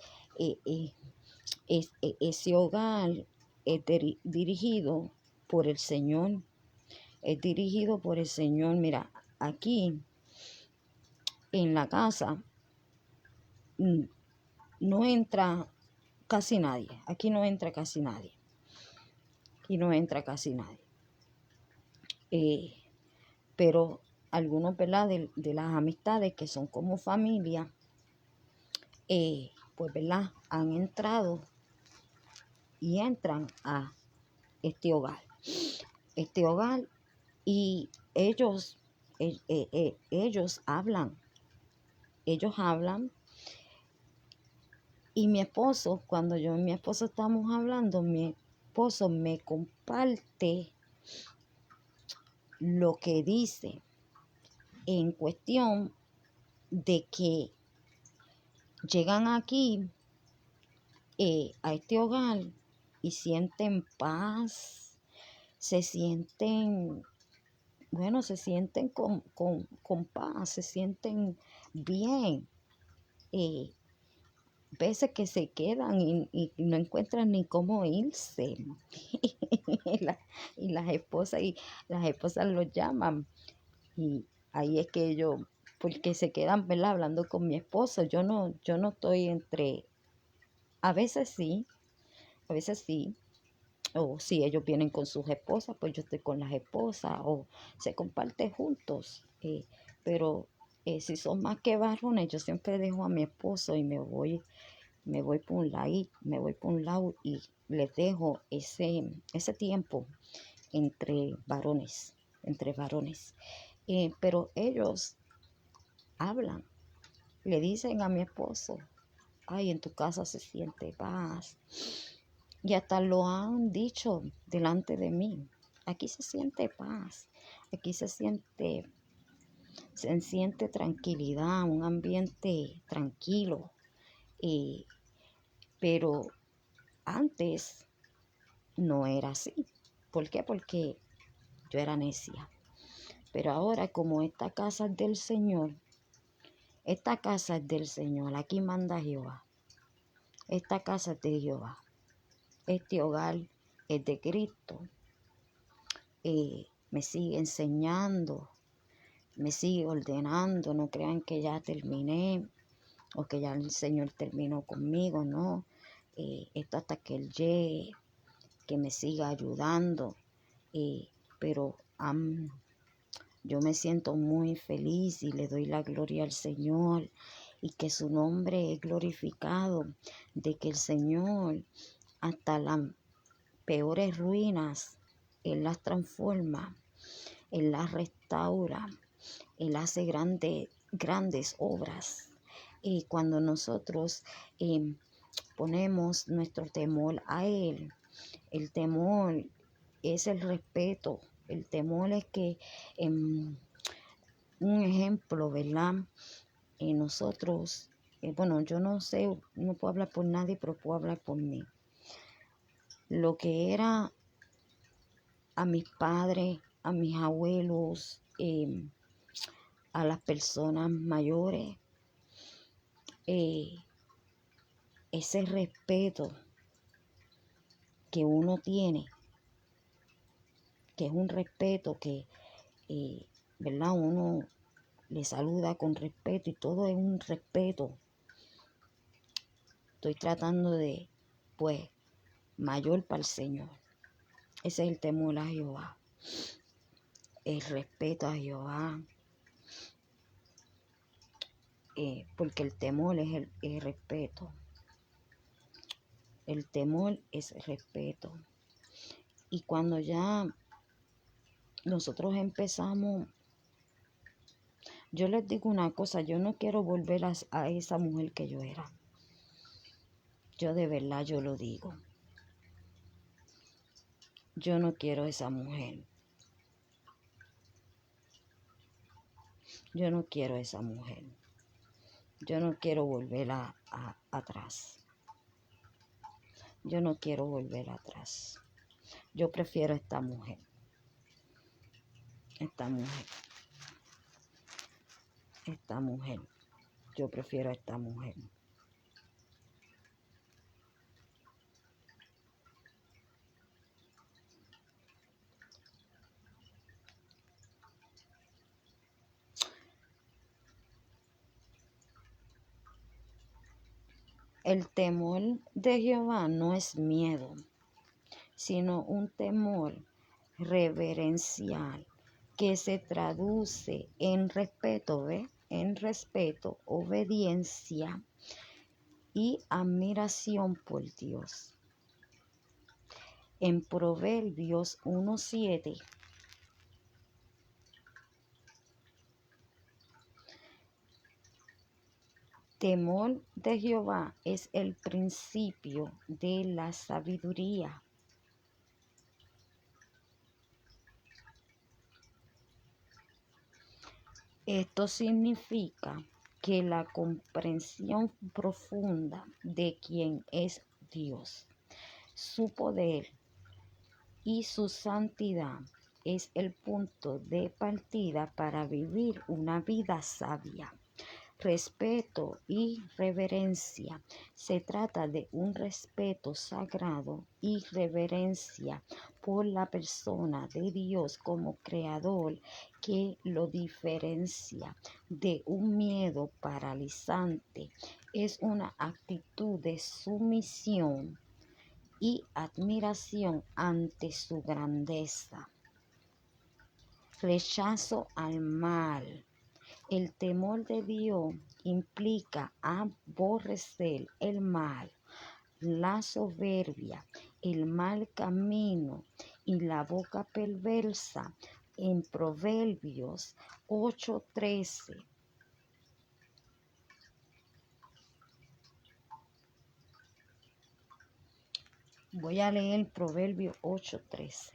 ese hogar es dirigido por el Señor. Es dirigido por el Señor. Mira, aquí en la casa no entra casi nadie. Aquí no entra casi nadie. Aquí no entra casi nadie. Pero algunos, ¿verdad? De las amistades que son como familia, pues, ¿verdad? Han entrado y entran a este hogar. Este hogar y ellos hablan. Ellos hablan. Y mi esposo, cuando yo y mi esposo estamos hablando, mi esposo me comparte lo que dice en cuestión de que llegan aquí a este hogar y sienten paz, se sienten, bueno, se sienten con paz, se sienten bien. Veces que se quedan y no encuentran ni cómo irse. y las esposas los llaman. Y ahí es que ellos, porque se quedan, ¿verdad? Hablando con mi esposo. Yo no estoy entre, a veces sí, o si ellos vienen con sus esposas, pues yo estoy con las esposas, o se comparte juntos. Pero si son más que varones, yo siempre dejo a mi esposo y me voy por un lado y les dejo ese tiempo entre varones. Pero ellos hablan, le dicen a mi esposo, ay, en tu casa se siente paz. Y hasta lo han dicho delante de mí. Aquí se siente paz, aquí se siente tranquilidad, un ambiente tranquilo. Pero antes no era así. ¿Por qué? Porque yo era necia. Pero ahora, como esta casa es del Señor, aquí manda Jehová. Esta casa es de Jehová. Este hogar es de Cristo. Me sigue enseñando, me sigue ordenando. No crean que ya terminé o que ya el Señor terminó conmigo, no. Esto hasta que Él llegue, que me siga ayudando. Pero yo me siento muy feliz y le doy la gloria al Señor y que su nombre es glorificado, de que el Señor hasta las peores ruinas, Él las transforma, Él las restaura, Él hace grandes obras. Y cuando nosotros ponemos nuestro temor a Él, el temor es el respeto. El temor es que, un ejemplo, ¿verdad? Nosotros, bueno, yo no sé, no puedo hablar por nadie, pero puedo hablar por mí. Lo que era a mis padres, a mis abuelos, a las personas mayores, ese respeto que uno tiene, que es un respeto que, ¿verdad? Uno le saluda con respeto y todo es un respeto. Estoy tratando de, pues, mayor para el Señor. Ese es el temor a Jehová. El respeto a Jehová. Porque el temor es el respeto. El temor es respeto. Y cuando ya nosotros empezamos, yo les digo una cosa, yo no quiero volver a esa mujer que yo era. Yo de verdad, yo lo digo. Yo no quiero esa mujer. Yo no quiero esa mujer. Yo no quiero volver atrás. Yo no quiero volver atrás. Yo prefiero esta mujer. Esta mujer. Esta mujer. Yo prefiero a esta mujer. El temor de Jehová no es miedo, sino un temor reverencial que se traduce en respeto, ¿ve? En respeto, obediencia y admiración por Dios. En Proverbios 1:7 temor de Jehová es el principio de la sabiduría. Esto significa que la comprensión profunda de quién es Dios, su poder y su santidad es el punto de partida para vivir una vida sabia. Respeto y reverencia. Se trata de un respeto sagrado y reverencia por la persona de Dios como creador que lo diferencia de un miedo paralizante. Es una actitud de sumisión y admiración ante su grandeza. Rechazo al mal. El temor de Dios implica aborrecer el mal, la soberbia, el mal camino y la boca perversa. En Proverbios 8:13. Voy a leer Proverbios 8:13.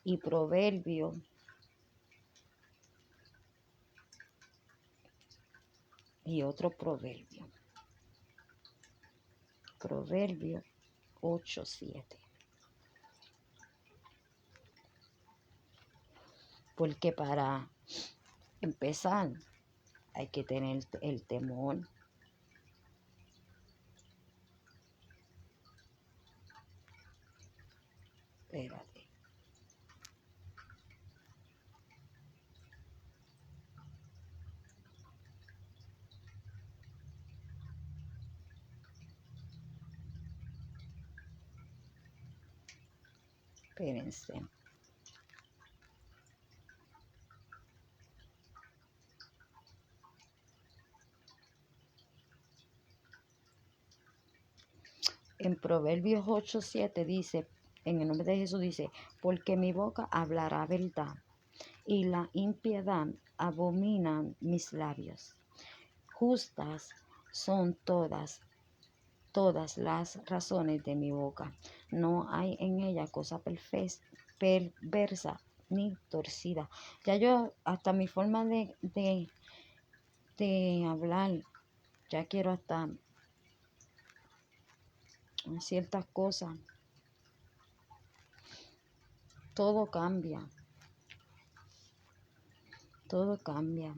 Y Proverbio y otro proverbio. Proverbio 8:7. Porque para empezar hay que tener el temor. Espérate. Espérense. En Proverbios 8:7 dice, en el nombre de Jesús dice, porque mi boca hablará verdad y la impiedad abominan mis labios. Justas son todas las razones de mi boca. No hay en ella cosa perversa ni torcida. Ya yo, hasta mi forma de hablar, ya quiero hasta ciertas cosas. Todo cambia. Todo cambia.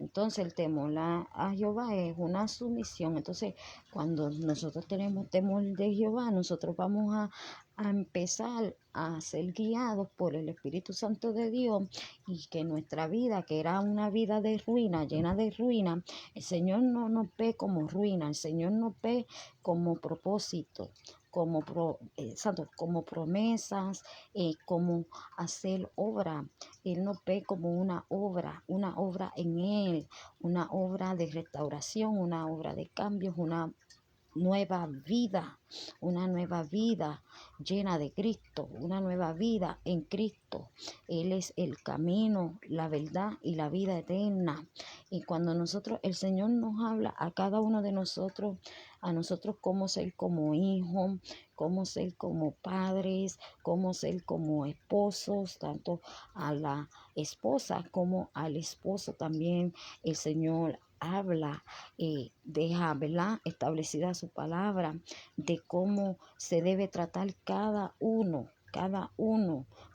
Entonces el temor a Jehová es una sumisión. Entonces cuando nosotros tenemos temor de Jehová, nosotros vamos a empezar a ser guiados por el Espíritu Santo de Dios y que nuestra vida, que era una vida de ruina, llena de ruina, el Señor no nos ve como ruina, el Señor nos ve como propósito, como promesas, como hacer obra. Él nos ve como una obra en Él, una obra de restauración, una obra de cambios, una nueva vida llena de Cristo, una nueva vida en Cristo. Él es el camino, la verdad y la vida eterna. Y cuando el Señor nos habla a cada uno de nosotros, a nosotros cómo ser como hijos, cómo ser como padres, cómo ser como esposos, tanto a la esposa como al esposo también el Señor habla, deja, ¿verdad?, establecida su palabra de cómo se debe tratar cada uno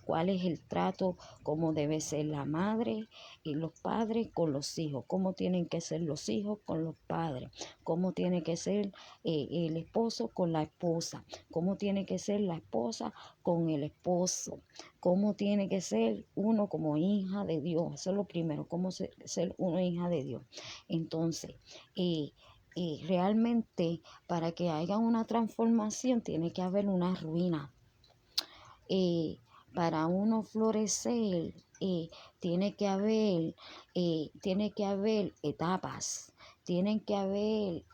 cuál es el trato, cómo debe ser la madre y los padres con los hijos, cómo tienen que ser los hijos con los padres, cómo tiene que ser el esposo con la esposa, cómo tiene que ser la esposa con el esposo, cómo tiene que ser uno como hija de Dios. Eso es lo primero, cómo ser una hija de Dios. Entonces, realmente para que haya una transformación tiene que haber una ruina. Para uno florecer, tiene que haber etapas, tienen que haber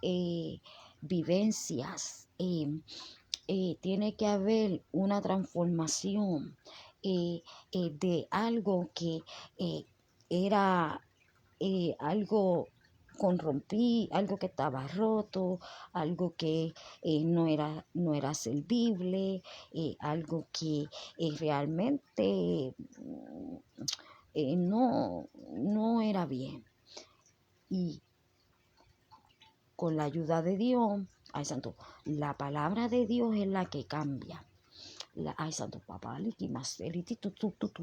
vivencias, tiene que haber una transformación de algo que era algo corrompí, algo que estaba roto, algo que no era servible, algo que realmente no era bien. Y con la ayuda de Dios, ay santo, la palabra de Dios es la que cambia. Ay santo papá, liki maseriti tu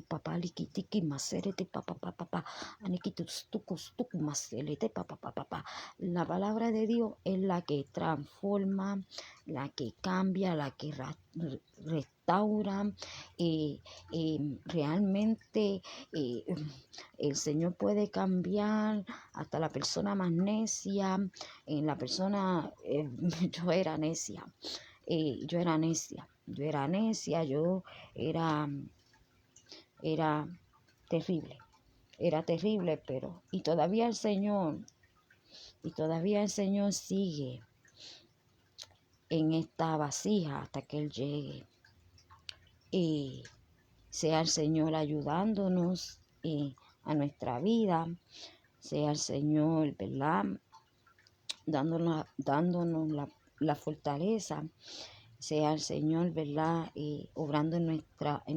papá liki tiki maseriti papá aniki tu maseriti papá. La palabra de Dios es la que transforma, la que cambia, la que restaura. Realmente el Señor puede cambiar hasta la persona más necia. La persona yo era necia. Yo era necia, yo era terrible, pero y todavía el Señor sigue en esta vasija hasta que Él llegue. Y sea el Señor ayudándonos a nuestra vida, sea el Señor, ¿verdad? Dándonos la fortaleza, sea el Señor, ¿verdad? Obrando en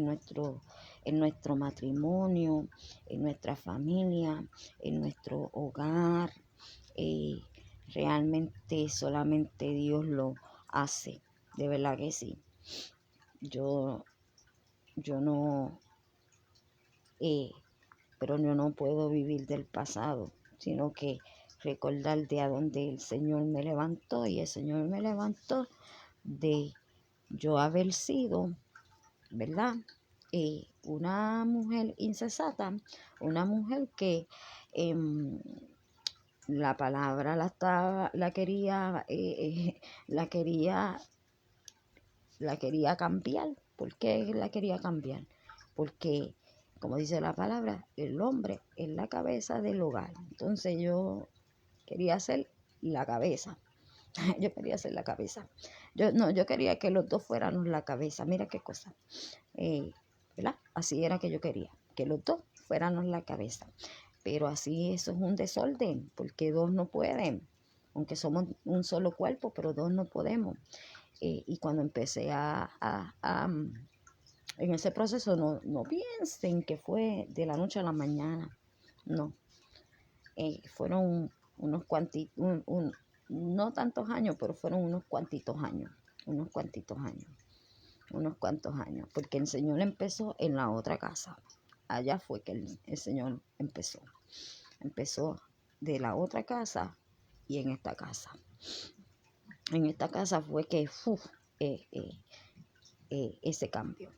nuestro matrimonio, en nuestra familia, en nuestro hogar. Realmente solamente Dios lo hace, de verdad que sí. Yo no, pero yo no puedo vivir del pasado, sino que recordar de a donde el Señor me levantó, y el Señor me levantó de yo haber sido, ¿verdad? Una mujer insensata, una mujer que la palabra la quería cambiar. ¿Por qué la quería cambiar? Porque, como dice la palabra, el hombre es la cabeza del hogar. Entonces yo quería ser la cabeza. Yo quería ser la cabeza. Yo quería que los dos fuéramos la cabeza. Mira qué cosa. ¿Verdad? Así era que yo quería, que los dos fuéramos la cabeza. Pero así eso es un desorden, porque dos no pueden. Aunque somos un solo cuerpo, pero dos no podemos. Y cuando empecé en ese proceso, no piensen que fue de la noche a la mañana. No. Fueron unos cuantitos, no tantos años, pero fueron unos cuantos años, porque el Señor empezó en la otra casa. Allá fue que el Señor empezó de la otra casa y en esta casa. En esta casa fue que ese cambio,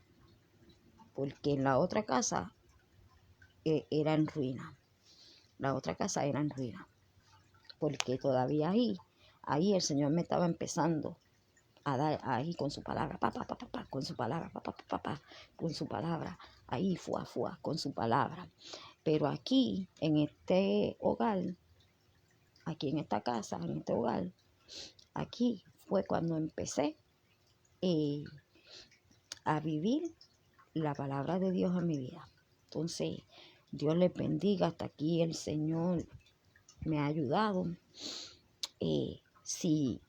porque en la otra casa era en ruina. La otra casa era en ruina, porque todavía ahí el Señor me estaba empezando a dar ahí con su palabra, con su palabra, con su palabra, ahí fuá, con su palabra. Pero aquí, en este hogar, aquí en esta casa, en este hogar, aquí fue cuando empecé a vivir la palabra de Dios en mi vida. Entonces, Dios les bendiga. Hasta aquí el Señor me ha ayudado. Si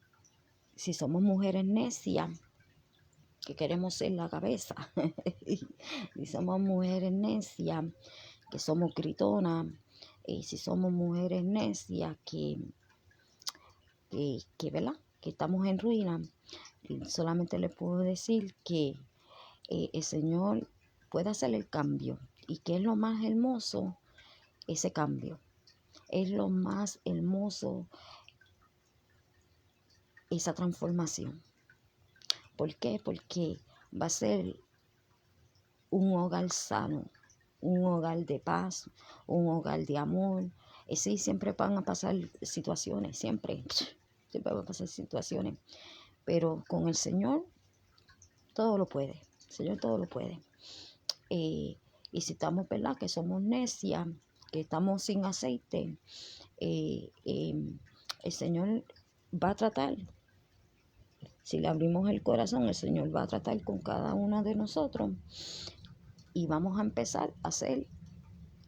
somos mujeres necias, que queremos ser la cabeza, si somos mujeres necias, que somos gritonas, si somos mujeres necias, ¿verdad? Que estamos en ruina, solamente les puedo decir que el Señor puede hacer el cambio. ¿Y qué es lo más hermoso? Ese cambio. Es lo más hermoso, esa transformación. ¿Por qué? Porque va a ser un hogar sano, un hogar de paz, un hogar de amor. Sí, siempre van a pasar situaciones, siempre van a pasar situaciones. Pero con el Señor todo lo puede. El Señor todo lo puede. Y si estamos, ¿verdad? Que somos necias, que estamos sin aceite, el Señor va a tratar. Si le abrimos el corazón, el Señor va a tratar con cada uno de nosotros y vamos a empezar a ser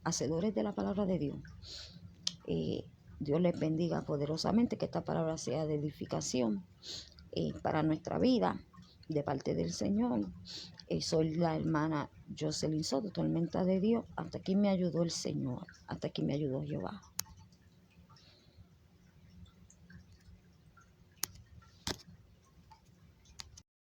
hacedores de la palabra de Dios. Dios les bendiga poderosamente, que esta palabra sea de edificación para nuestra vida, de parte del Señor. Soy la hermana Jocelyn Soto, tormenta de Dios. Hasta aquí me ayudó el Señor, hasta aquí me ayudó Jehová.